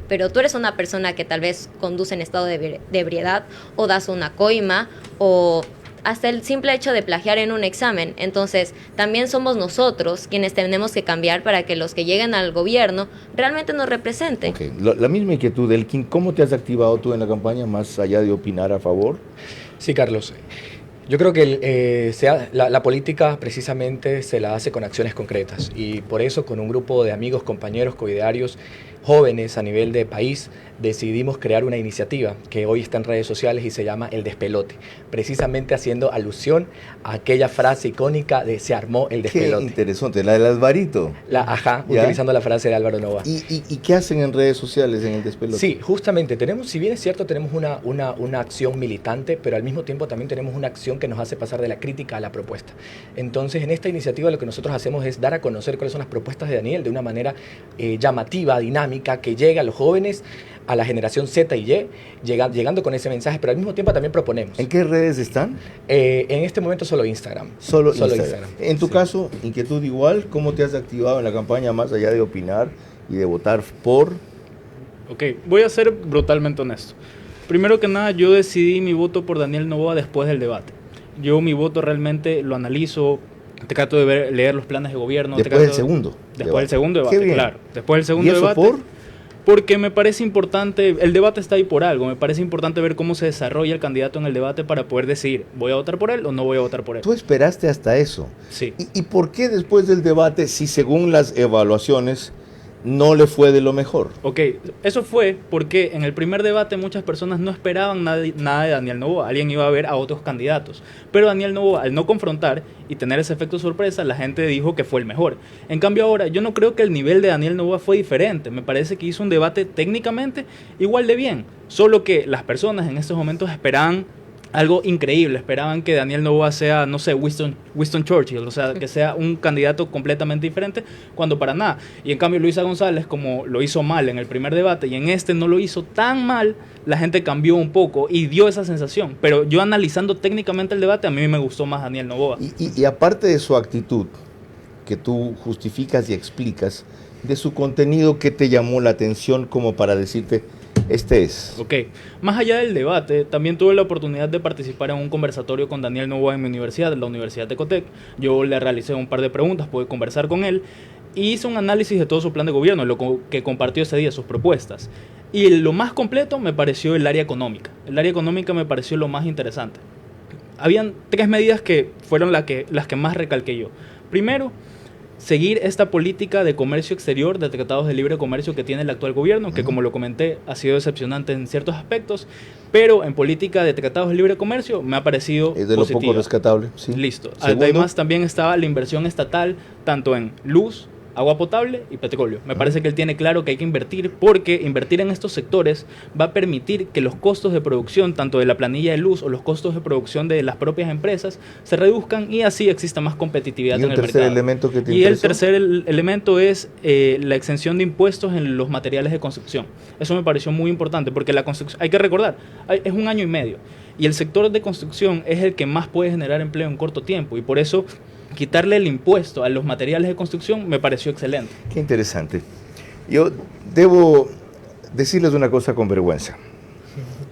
pero tú eres una persona que tal vez conduce en estado de ebriedad, o das una coima, o hasta el simple hecho de plagiar en un examen. Entonces, también somos nosotros quienes tenemos que cambiar para que los que lleguen al gobierno realmente nos representen. Okay. La misma inquietud, Elkin, ¿cómo te has activado tú en la campaña más allá de opinar a favor? Sí, Carlos. Yo creo que la política precisamente se la hace con acciones concretas y por eso con un grupo de amigos, compañeros, coidearios, jóvenes a nivel de país, decidimos crear una iniciativa que hoy está en redes sociales y se llama El Despelote, precisamente haciendo alusión a aquella frase icónica de se armó el despelote. Qué interesante, la del Alvarito. Utilizando la frase de Álvaro Novoa. ¿Y qué hacen en redes sociales en El Despelote? Sí, justamente, si bien es cierto, tenemos una acción militante, pero al mismo tiempo también tenemos una acción que nos hace pasar de la crítica a la propuesta. Entonces, en esta iniciativa lo que nosotros hacemos es dar a conocer cuáles son las propuestas de Daniel de una manera llamativa, dinámica, que llegue a los jóvenes, a la generación Z y Y, llegando con ese mensaje, pero al mismo tiempo también proponemos. ¿En qué redes están? En este momento solo Instagram. Solo Instagram. En tu caso, inquietud igual, ¿cómo te has activado en la campaña más allá de opinar y de votar por? Ok, voy a ser brutalmente honesto. Primero que nada, yo decidí mi voto por Daniel Noboa después del debate. Yo mi voto realmente lo analizo, trato de leer los planes de gobierno. Después del segundo debate, claro. Después del segundo debate. ¿Por? Porque me parece importante, el debate está ahí por algo, me parece importante ver cómo se desarrolla el candidato en el debate para poder decidir, ¿voy a votar por él o no voy a votar por él? Tú esperaste hasta eso. Sí. ¿Y por qué después del debate, si según las evaluaciones no le fue de lo mejor? Ok, eso fue porque en el primer debate muchas personas no esperaban nada de Daniel Noboa. Alguien iba a ver a otros candidatos. Pero Daniel Noboa, al no confrontar y tener ese efecto sorpresa, la gente dijo que fue el mejor. En cambio ahora, yo no creo que el nivel de Daniel Noboa fue diferente. Me parece que hizo un debate técnicamente igual de bien. Solo que las personas en estos momentos esperaban algo increíble, esperaban que Daniel Noboa sea, no sé, Winston Churchill, o sea, que sea un candidato completamente diferente, cuando para nada. Y en cambio Luisa González, como lo hizo mal en el primer debate y en este no lo hizo tan mal, la gente cambió un poco y dio esa sensación. Pero yo analizando técnicamente el debate, a mí me gustó más Daniel Noboa. Y aparte de su actitud, que tú justificas y explicas, de su contenido, ¿qué te llamó la atención como para decirte, este es? Ok, más allá del debate, también tuve la oportunidad de participar en un conversatorio con Daniel Noboa en mi universidad, la Universidad de Ecotec. Yo le realicé un par de preguntas, pude conversar con él y hice un análisis de todo su plan de gobierno, lo que compartió ese día, sus propuestas. Y lo más completo me pareció el área económica. El área económica me pareció lo más interesante. Habían 3 medidas que fueron las que más recalqué yo. Primero, seguir esta política de comercio exterior, de tratados de libre comercio que tiene el actual gobierno, que como lo comenté, ha sido decepcionante en ciertos aspectos, pero en política de tratados de libre comercio me ha parecido es de lo positiva. poco rescatable, sí. Listo. Segundo, además también estaba la inversión estatal, tanto en luz, agua potable y petróleo. Me parece que él tiene claro que hay que invertir, porque invertir en estos sectores va a permitir que los costos de producción, tanto de la planilla de luz o los costos de producción de las propias empresas, se reduzcan y así exista más competitividad en el mercado. ¿Y un tercer elemento que te interesó? El tercer elemento es la exención de impuestos en los materiales de construcción. Eso me pareció muy importante, porque la construcción, hay que recordar, es 1 año y medio, y el sector de construcción es el que más puede generar empleo en corto tiempo, y por eso quitarle el impuesto a los materiales de construcción me pareció excelente. Qué interesante. Yo debo decirles una cosa con vergüenza.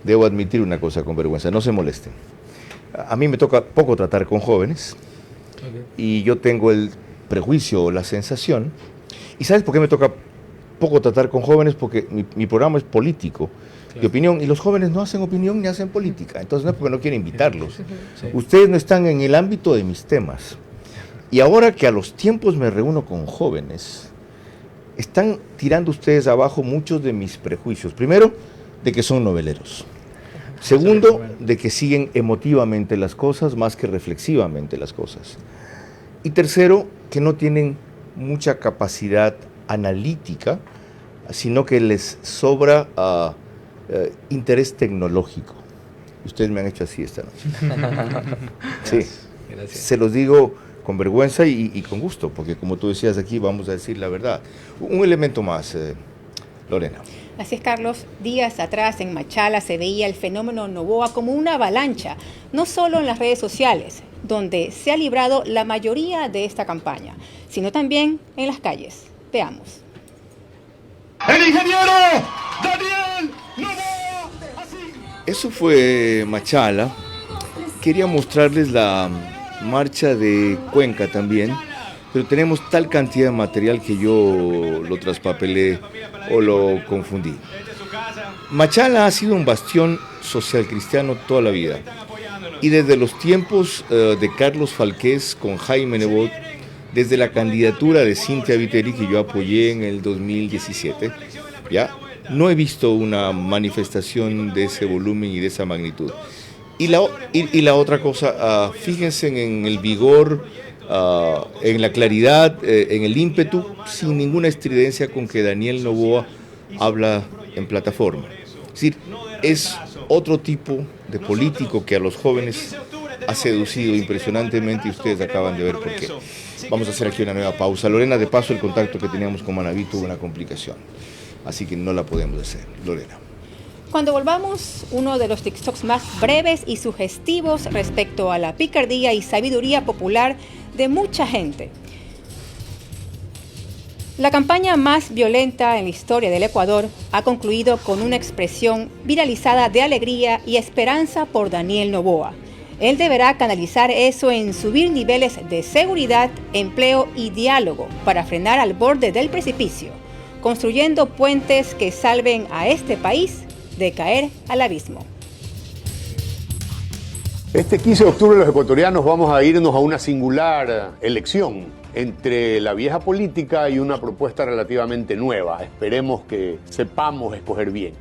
Debo admitir una cosa con vergüenza. No se molesten. A mí me toca poco tratar con jóvenes. Y yo tengo el prejuicio o la sensación. ¿Y sabes por qué me toca poco tratar con jóvenes? Porque mi programa es político, de opinión, y los jóvenes no hacen opinión ni hacen política. Entonces no es porque no quiero invitarlos. Ustedes no están en el ámbito de mis temas. Y ahora que a los tiempos me reúno con jóvenes, están tirando ustedes abajo muchos de mis prejuicios. Primero, de que son noveleros. Segundo, de que siguen emotivamente las cosas más que reflexivamente las cosas. Y tercero, que no tienen mucha capacidad analítica, sino que les sobra interés tecnológico. Ustedes me han hecho así esta noche. Sí, gracias. Se los digo con vergüenza y con gusto, porque como tú decías aquí, vamos a decir la verdad. Un elemento más, Lorena. Así es, Carlos. Días atrás en Machala se veía el fenómeno Noboa como una avalancha, no solo en las redes sociales, donde se ha librado la mayoría de esta campaña, sino también en las calles. Veamos. ¡El ingeniero Daniel Noboa! Eso fue Machala, quería mostrarles la marcha de Cuenca también, pero tenemos tal cantidad de material que yo lo traspapelé o lo confundí. Machala ha sido un bastión social cristiano toda la vida, y desde los tiempos de Carlos Falqués con Jaime Nebot, desde la candidatura de Cintia Viteri, que yo apoyé en el 2017, ¿ya? No he visto una manifestación de ese volumen y de esa magnitud. Y la otra cosa, fíjense en el vigor, en la claridad, en el ímpetu, sin ninguna estridencia con que Daniel Noboa habla en plataforma. Es decir, es otro tipo de político que a los jóvenes ha seducido impresionantemente, y ustedes acaban de ver por qué. Vamos a hacer aquí una nueva pausa. Lorena, de paso, el contacto que teníamos con Manaví tuvo una complicación, así que no la podemos hacer. Lorena. Cuando volvamos, uno de los TikToks más breves y sugestivos respecto a la picardía y sabiduría popular de mucha gente. La campaña más violenta en la historia del Ecuador ha concluido con una expresión viralizada de alegría y esperanza por Daniel Noboa. Él deberá canalizar eso en subir niveles de seguridad, empleo y diálogo para frenar al borde del precipicio, construyendo puentes que salven a este país de caer al abismo. Este 15 de octubre los ecuatorianos vamos a irnos a una singular elección entre la vieja política y una propuesta relativamente nueva. Esperemos que sepamos escoger bien.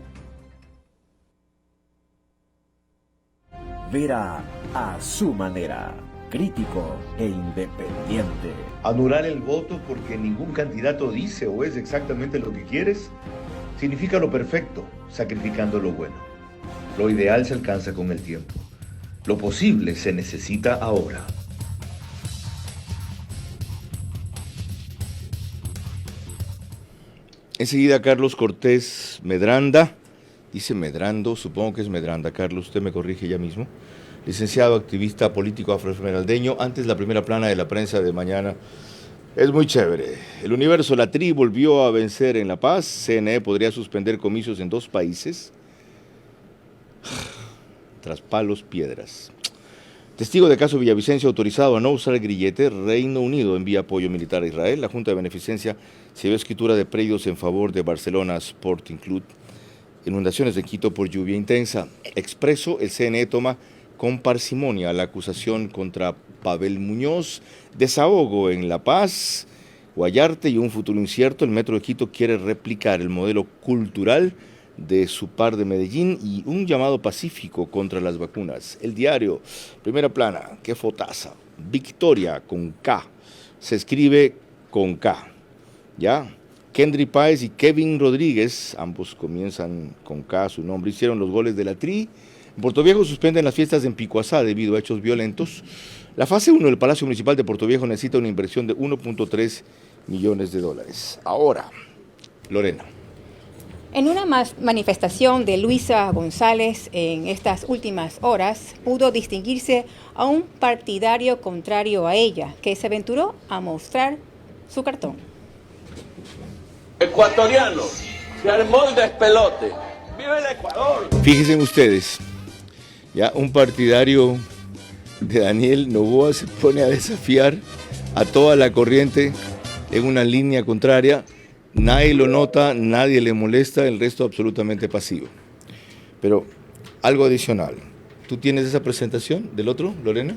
Vera a su manera, crítico e independiente. Anular el voto porque ningún candidato dice o es exactamente lo que quieres, significa lo perfecto, sacrificando lo bueno. Lo ideal se alcanza con el tiempo. Lo posible se necesita ahora. Enseguida Carlos Cortés Medranda, dice Medrando, supongo que es Medranda, Carlos, usted me corrige ya mismo. Licenciado, activista político afroesmeraldeño. Antes, la primera plana de la prensa de mañana es muy chévere. El Universo, la TRI volvió a vencer en La Paz. CNE podría suspender comicios en 2 países. Tras palos, piedras. Testigo de caso Villavicencio autorizado a no usar el grillete. Reino Unido envía apoyo militar a Israel. La Junta de Beneficencia se vio escritura de predios en favor de Barcelona Sporting Club. Inundaciones de Quito por lluvia intensa. Expreso, el CNE toma con parsimonia la acusación contra Pavel Muñoz. Desahogo en La Paz, Guayarte y un futuro incierto. El Metro de Quito quiere replicar el modelo cultural de su par de Medellín y un llamado pacífico contra las vacunas. El Diario, primera plana, qué fotaza. Victoria con K, se escribe con K, ¿ya? Kendry Páez y Kevin Rodríguez, ambos comienzan con K, su nombre, hicieron los goles de la TRI. En Puerto Viejo suspenden las fiestas en Picuazá debido a hechos violentos. La fase 1 del Palacio Municipal de Puerto Viejo necesita una inversión de 1.3 millones de dólares. Ahora, Lorena. En una manifestación de Luisa González en estas últimas horas, pudo distinguirse a un partidario contrario a ella, que se aventuró a mostrar su cartón. Ecuatoriano, se armó el despelote. ¡Viva el Ecuador! Fíjense ustedes, ya un partidario de Daniel Noboa se pone a desafiar a toda la corriente en una línea contraria. Nadie lo nota, nadie le molesta, el resto absolutamente pasivo. Pero algo adicional. ¿Tú tienes esa presentación del otro, Lorena?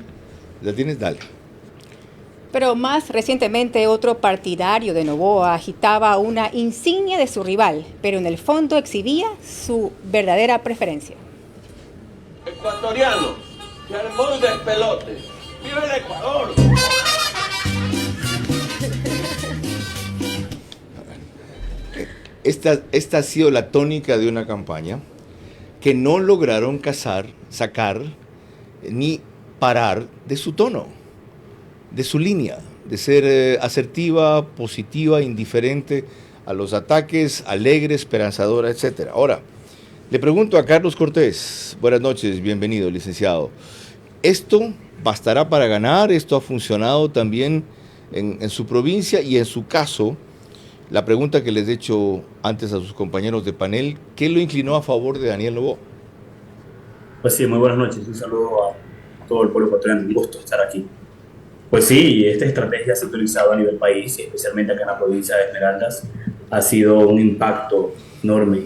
¿La tienes? Dale. Pero más recientemente otro partidario de Noboa agitaba una insignia de su rival, pero en el fondo exhibía su verdadera preferencia. Ecuatoriano, se armó el despelote. ¡Viva el Ecuador! Esta ha sido la tónica de una campaña que no lograron sacar ni parar de su tono, de su línea, de ser asertiva, positiva, indiferente a los ataques, alegre, esperanzadora, etc. Ahora, le pregunto a Carlos Cortés, buenas noches, bienvenido, licenciado. ¿Esto bastará para ganar? ¿Esto ha funcionado también en su provincia? Y en su caso, la pregunta que les he hecho antes a sus compañeros de panel, ¿qué lo inclinó a favor de Daniel Noboa? Pues sí, muy buenas noches. Un saludo todo el pueblo ecuatoriano, un gusto estar aquí. Pues sí, esta estrategia se ha utilizado a nivel país, especialmente acá en la provincia de Esmeraldas. Ha sido un impacto enorme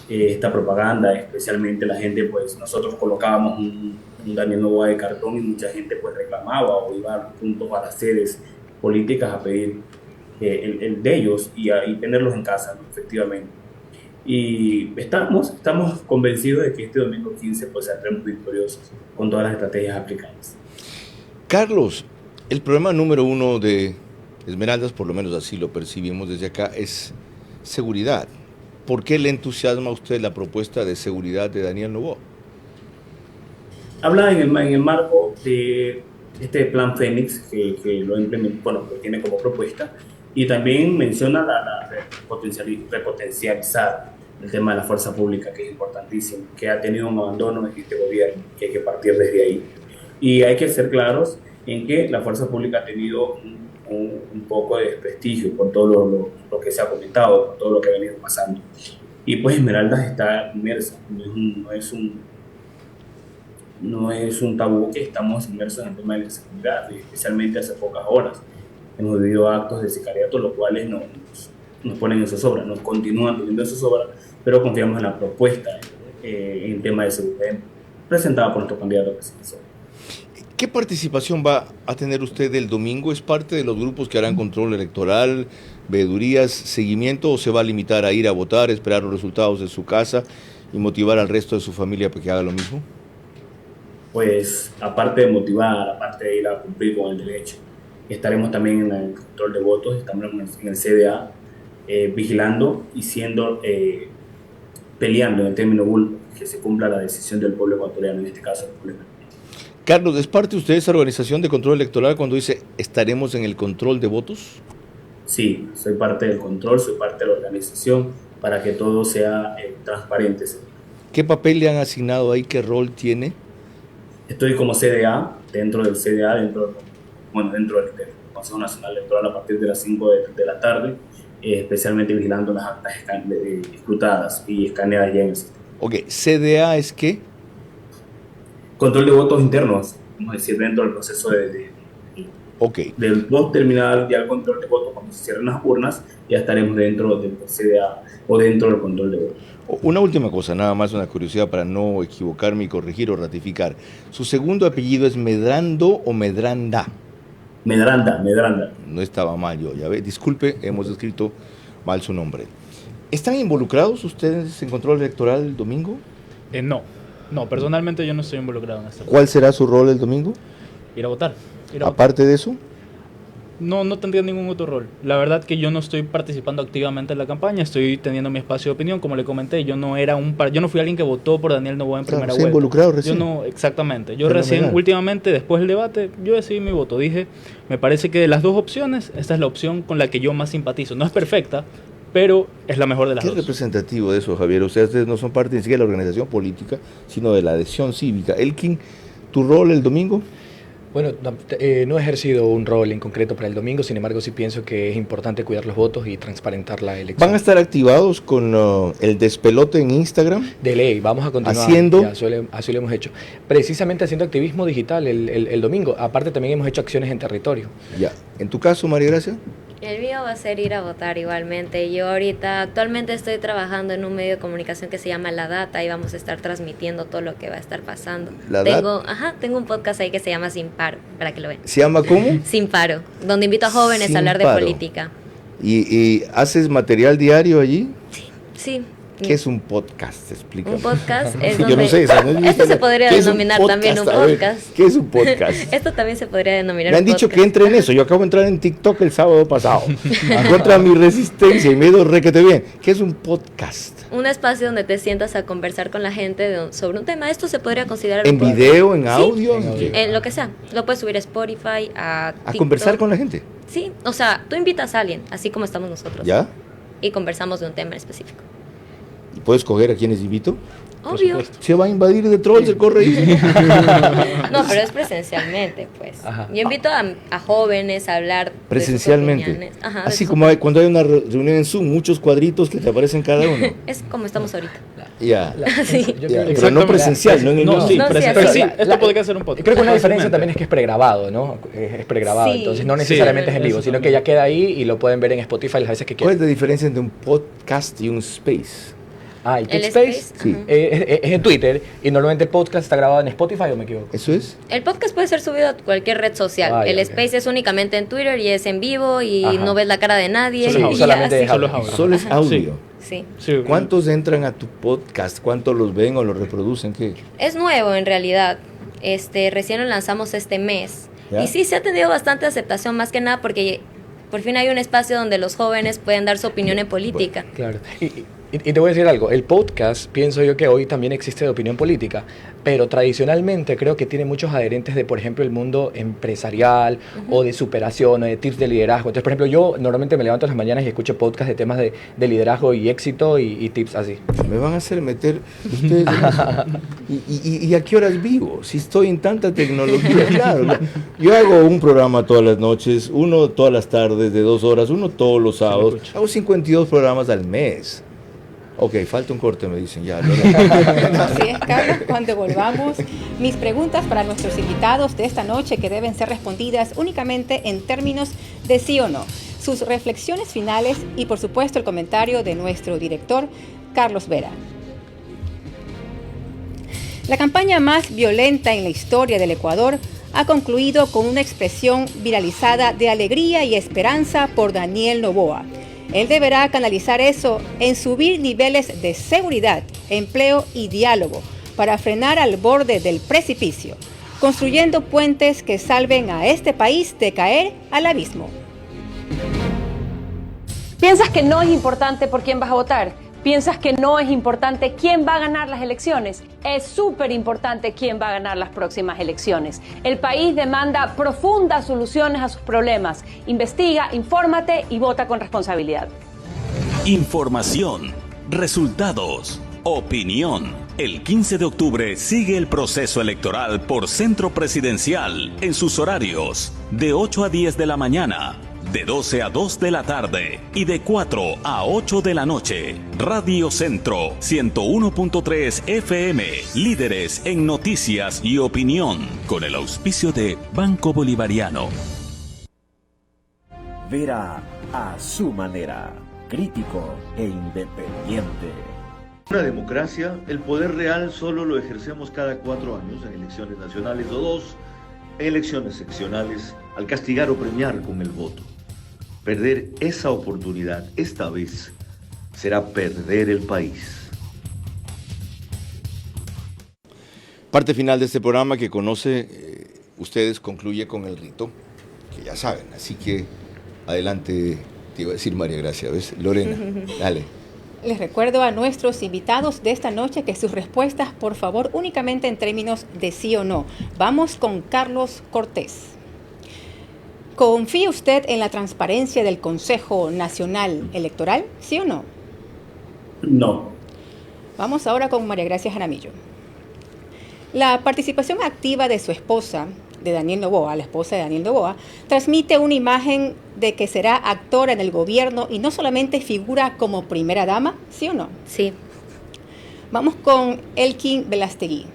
esta propaganda, especialmente la gente, pues nosotros colocábamos un Daniel Noboa de cartón y mucha gente pues reclamaba o iba juntos a las sedes políticas a pedir el de ellos y tenerlos en casa, ¿no? Efectivamente. Y estamos convencidos de que este domingo 15 pues saldremos victoriosos con todas las estrategias aplicadas. Carlos, el problema número uno de Esmeraldas, por lo menos así lo percibimos desde acá, es seguridad. ¿Por qué le entusiasma a usted la propuesta de seguridad de Daniel Noboa? Habla en el marco de este plan Fénix que lo implementó, bueno, que tiene como propuesta, y también menciona repotencializar el tema de la fuerza pública, que es importantísimo, que ha tenido un abandono en este gobierno, que hay que partir desde ahí. Y hay que ser claros en que la fuerza pública ha tenido un poco de desprestigio por todo lo que se ha comentado, por todo lo que ha venido pasando. Y pues Esmeraldas está inmersa, no es un tabú que estamos inmersos en el tema de la seguridad, especialmente hace pocas horas. Hemos vivido actos de sicariato, los cuales nos ponen en zozobra, nos continúan teniendo en zozobra, pero confiamos en la propuesta en tema de seguridad presentada por nuestro candidato presidencial. ¿Qué participación va a tener usted el domingo? ¿Es parte de los grupos que harán control electoral, veedurías, seguimiento, o se va a limitar a ir a votar, esperar los resultados de su casa y motivar al resto de su familia para que haga lo mismo? Pues aparte de motivar, aparte de ir a cumplir con el derecho, estaremos también en el control de votos, estamos en el CDA vigilando y peleando en el término bulbo que se cumpla la decisión del pueblo ecuatoriano, en este caso el pueblo ecuatoriano. Carlos, ¿es parte usted de esa organización de control electoral cuando dice estaremos en el control de votos? Sí, soy parte del control, soy parte de la organización para que todo sea transparente. ¿Qué papel le han asignado ahí? ¿Qué rol tiene? Estoy como CDA, dentro del CDA, dentro del Consejo Nacional Electoral a partir de las 5 de la tarde, especialmente vigilando las actas escrutadas y escaneadas ya en el sistema. Ok, ¿CDA es qué? Control de votos internos, vamos a decir, dentro del proceso del voto terminal, ya el control de votos, cuando se cierren las urnas, ya estaremos dentro del CDA o dentro del control de votos. Una última cosa, nada más una curiosidad para no equivocarme y corregir o ratificar. ¿Su segundo apellido es Medrando o Medranda? Medranda. No estaba mal yo, ya ve. Disculpe, hemos escrito mal su nombre. ¿Están involucrados ustedes en control electoral el domingo? No, personalmente yo no estoy involucrado en esto. ¿Cuál será su rol el domingo? Ir a votar. Aparte de eso. No tendría ningún otro rol. La verdad que yo no estoy participando activamente en la campaña, estoy teniendo mi espacio de opinión, como le comenté, yo no fui alguien que votó por Daniel Noboa en primera vuelta. Involucrado recién. Exactamente. Yo recién, últimamente, después del debate, yo decidí mi voto. Dije, me parece que de las dos opciones, esta es la opción con la que yo más simpatizo. No es perfecta, pero es la mejor de las dos. ¿Qué es representativo de eso, Javier? O sea, ustedes no son parte ni siquiera de la organización política, sino de la adhesión cívica. Elkin, ¿tu rol el domingo? Bueno, no he ejercido un rol en concreto para el domingo, sin embargo sí pienso que es importante cuidar los votos y transparentar la elección. ¿Van a estar activados con el despelote en Instagram? De ley, vamos a continuar. ¿Haciendo? Así lo hemos hecho. Precisamente haciendo activismo digital el domingo. Aparte también hemos hecho acciones en territorio. Ya. ¿En tu caso, María Gracia? El mío va a ser ir a votar igualmente. Yo actualmente estoy trabajando en un medio de comunicación que se llama La Data y vamos a estar transmitiendo todo lo que va a estar pasando. Tengo un podcast ahí que se llama Sin Paro, para que lo vean. ¿Se llama cómo? Sin Paro, donde invito a jóvenes a hablar de política. ¿Y haces material diario allí? Sí. ¿Qué es un podcast? Explícame. Un podcast es donde... Yo no sé eso. ¿No? Esto se podría denominar también un podcast. ¿Qué es un podcast? Esto también se podría denominar un podcast. Me han dicho que entre en eso. Yo acabo de entrar en TikTok el sábado pasado. Contra mi resistencia y me he ido requete bien. ¿Qué es un podcast? Un espacio donde te sientas a conversar con la gente sobre un tema. Esto se podría considerar... ¿En video, en audio? Sí, en lo que sea. Lo puedes subir a Spotify, a TikTok. ¿A conversar con la gente? Sí. O sea, tú invitas a alguien, así como estamos nosotros. ¿Ya? Y conversamos de un tema en específico. ¿Y puedes escoger a quiénes invito? Obvio. Se va a invadir de trolls el correo. No, pero es presencialmente, pues. Ajá. Yo invito a jóvenes a hablar presencialmente. Ajá, así como cuando hay una reunión en Zoom, muchos cuadritos que te aparecen cada uno. Es como estamos ahorita. Ya. Sí. Pero no presencial, no en el no, sí, pero sí, esto podría ser un podcast. Creo que una diferencia también es que es pregrabado, ¿no? Es pregrabado, Sí. entonces no necesariamente es en vivo, sino que ya queda ahí y lo pueden ver en Spotify las veces que quieran. ¿Cuál es la diferencia entre un podcast y un space? Ah, ¿y el Space? Sí. Es en Twitter y normalmente el podcast está grabado en Spotify, ¿o me equivoco? ¿Eso es? El podcast puede ser subido a cualquier red social. El Space es únicamente en Twitter y es en vivo y no ves la cara de nadie. Solamente es audio. Solo es audio. Sí. ¿Cuántos entran a tu podcast? ¿Cuántos los ven o los reproducen? ¿Qué? Es nuevo en realidad. Recién lo lanzamos este mes. ¿Ya? Y sí se ha tenido bastante aceptación, más que nada porque por fin hay un espacio donde los jóvenes pueden dar su opinión en política. Claro. Y te voy a decir algo, el podcast pienso yo que hoy también existe de opinión política, pero tradicionalmente creo que tiene muchos adherentes de, por ejemplo, el mundo empresarial o de superación o de tips de liderazgo. Entonces, por ejemplo, yo normalmente me levanto en las mañanas y escucho podcast de temas de liderazgo y éxito y tips así. Me van a hacer meter ustedes ¿Y a qué horas vivo? Si estoy en tanta tecnología, claro. Yo hago un programa todas las noches, uno todas las tardes de 2 horas, uno todos los sábados. Hago 52 programas al mes. Ok, falta un corte, me dicen ya. Así es, Carlos. Cuando volvamos, mis preguntas para nuestros invitados de esta noche que deben ser respondidas únicamente en términos de sí o no. Sus reflexiones finales y, por supuesto, el comentario de nuestro director, Carlos Vera. La campaña más violenta en la historia del Ecuador ha concluido con una expresión viralizada de alegría y esperanza por Daniel Noboa. Él deberá canalizar eso en subir niveles de seguridad, empleo y diálogo para frenar al borde del precipicio, construyendo puentes que salven a este país de caer al abismo. ¿Piensas que no es importante por quién vas a votar? ¿Piensas que no es importante quién va a ganar las elecciones? Es súper importante quién va a ganar las próximas elecciones. El país demanda profundas soluciones a sus problemas. Investiga, infórmate y vota con responsabilidad. Información, resultados, opinión. El 15 de octubre sigue el proceso electoral por Centro Presidencial en sus horarios de 8 a 10 de la mañana. De 12 a 2 de la tarde y de 4 a 8 de la noche. Radio Centro 101.3 FM, líderes en noticias y opinión, con el auspicio de Banco Bolivariano. Vera a su manera, crítico e independiente. En una democracia, el poder real solo lo ejercemos cada 4 años en elecciones nacionales o 2 en elecciones seccionales al castigar o premiar con el voto. Perder esa oportunidad esta vez será perder el país. Parte final de este programa que conoce ustedes concluye con el rito, que ya saben, así que adelante, te iba a decir María Gracia, ¿ves? Lorena, dale. Les recuerdo a nuestros invitados de esta noche que sus respuestas, por favor, únicamente en términos de sí o no. Vamos con Carlos Cortés. ¿Confía usted en la transparencia del Consejo Nacional Electoral, sí o no? No. Vamos ahora con María Gracia Jaramillo. La participación activa de su esposa, de Daniel Noboa, la esposa de Daniel Noboa, transmite una imagen de que será actora en el gobierno y no solamente figura como primera dama, ¿sí o no? Sí. Vamos con Elkin Velastegui.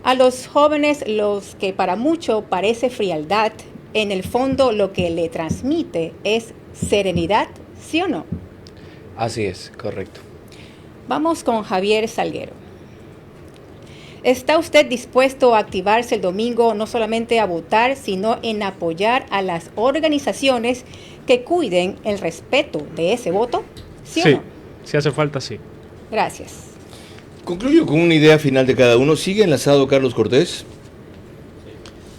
A los jóvenes, los que para mucho parece frialdad, en el fondo lo que le transmite es serenidad, ¿sí o no? Así es, correcto. Vamos con Javier Salguero. ¿Está usted dispuesto a activarse el domingo no solamente a votar, sino en apoyar a las organizaciones que cuiden el respeto de ese voto? ¿Sí o no? Si hace falta, sí. Gracias. Concluyo con una idea final de cada uno. ¿Sigue enlazado Carlos Cortés?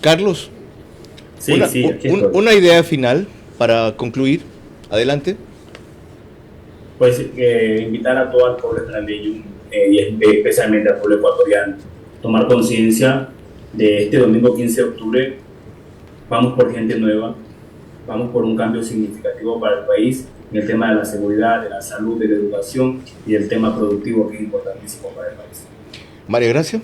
Carlos, Sí, una idea final para concluir. Adelante. Pues invitar a todo el pueblo extranjero y especialmente al pueblo ecuatoriano tomar conciencia de este domingo 15 de octubre. Vamos por gente nueva, vamos por un cambio significativo para el país en el tema de la seguridad, de la salud, de la educación y del tema productivo, que es importantísimo para el país. María Gracia.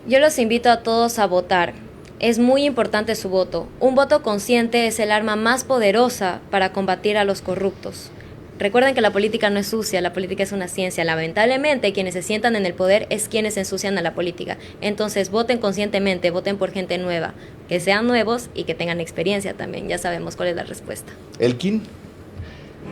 Yo los invito a todos a votar. Es muy importante su voto. Un voto consciente es el arma más poderosa para combatir a los corruptos. Recuerden que la política no es sucia, la política es una ciencia. Lamentablemente, quienes se sientan en el poder es quienes ensucian a la política. Entonces, voten conscientemente, voten por gente nueva, que sean nuevos y que tengan experiencia también. Ya sabemos cuál es la respuesta. Elkin.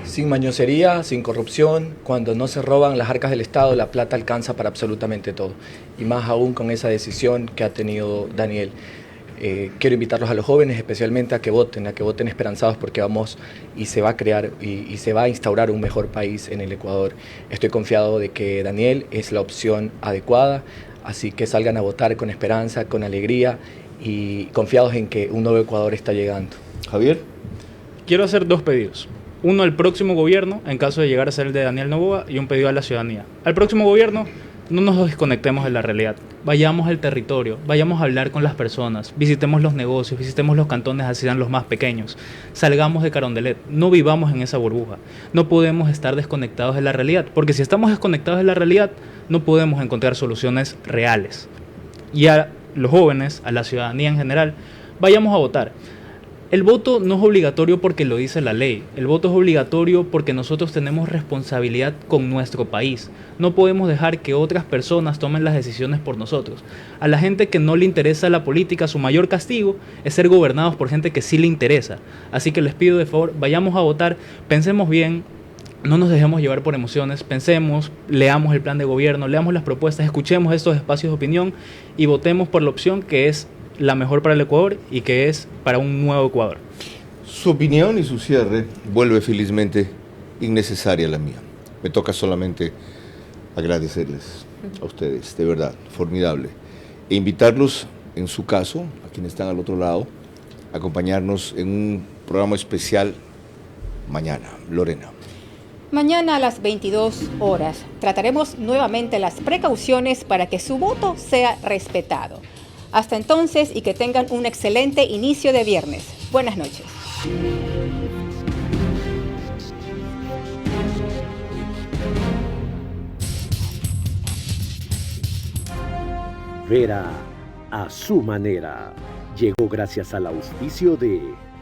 Sin mañosería, sin corrupción, cuando no se roban las arcas del Estado, la plata alcanza para absolutamente todo. Y más aún con esa decisión que ha tenido Daniel. Quiero invitarlos a los jóvenes especialmente a que voten esperanzados, porque vamos y se va a crear y se va a instaurar un mejor país en el Ecuador. Estoy confiado de que Daniel es la opción adecuada, así que salgan a votar con esperanza, con alegría y confiados en que un nuevo Ecuador está llegando. Javier. Quiero hacer 2 pedidos. Uno al próximo gobierno, en caso de llegar a ser el de Daniel Noboa, y un pedido a la ciudadanía. Al próximo gobierno, no nos desconectemos de la realidad. Vayamos al territorio, vayamos a hablar con las personas, visitemos los negocios, visitemos los cantones, así sean los más pequeños. Salgamos de Carondelet, no vivamos en esa burbuja. No podemos estar desconectados de la realidad, porque si estamos desconectados de la realidad, no podemos encontrar soluciones reales. Y a los jóvenes, a la ciudadanía en general, vayamos a votar. El voto no es obligatorio porque lo dice la ley. El voto es obligatorio porque nosotros tenemos responsabilidad con nuestro país. No podemos dejar que otras personas tomen las decisiones por nosotros. A la gente que no le interesa la política, su mayor castigo es ser gobernados por gente que sí le interesa. Así que les pido de favor, vayamos a votar, pensemos bien, no nos dejemos llevar por emociones, pensemos, leamos el plan de gobierno, leamos las propuestas, escuchemos estos espacios de opinión y votemos por la opción que es la mejor para el Ecuador y que es para un nuevo Ecuador. Su opinión y su cierre vuelve felizmente innecesaria la mía. Me toca solamente agradecerles a ustedes, de verdad, formidable. E invitarlos, en su caso, a quienes están al otro lado, a acompañarnos en un programa especial mañana. Lorena. Mañana a las 22 horas trataremos nuevamente las precauciones para que su voto sea respetado. Hasta entonces y que tengan un excelente inicio de viernes. Buenas noches. Vera a su manera. Llegó gracias al auspicio de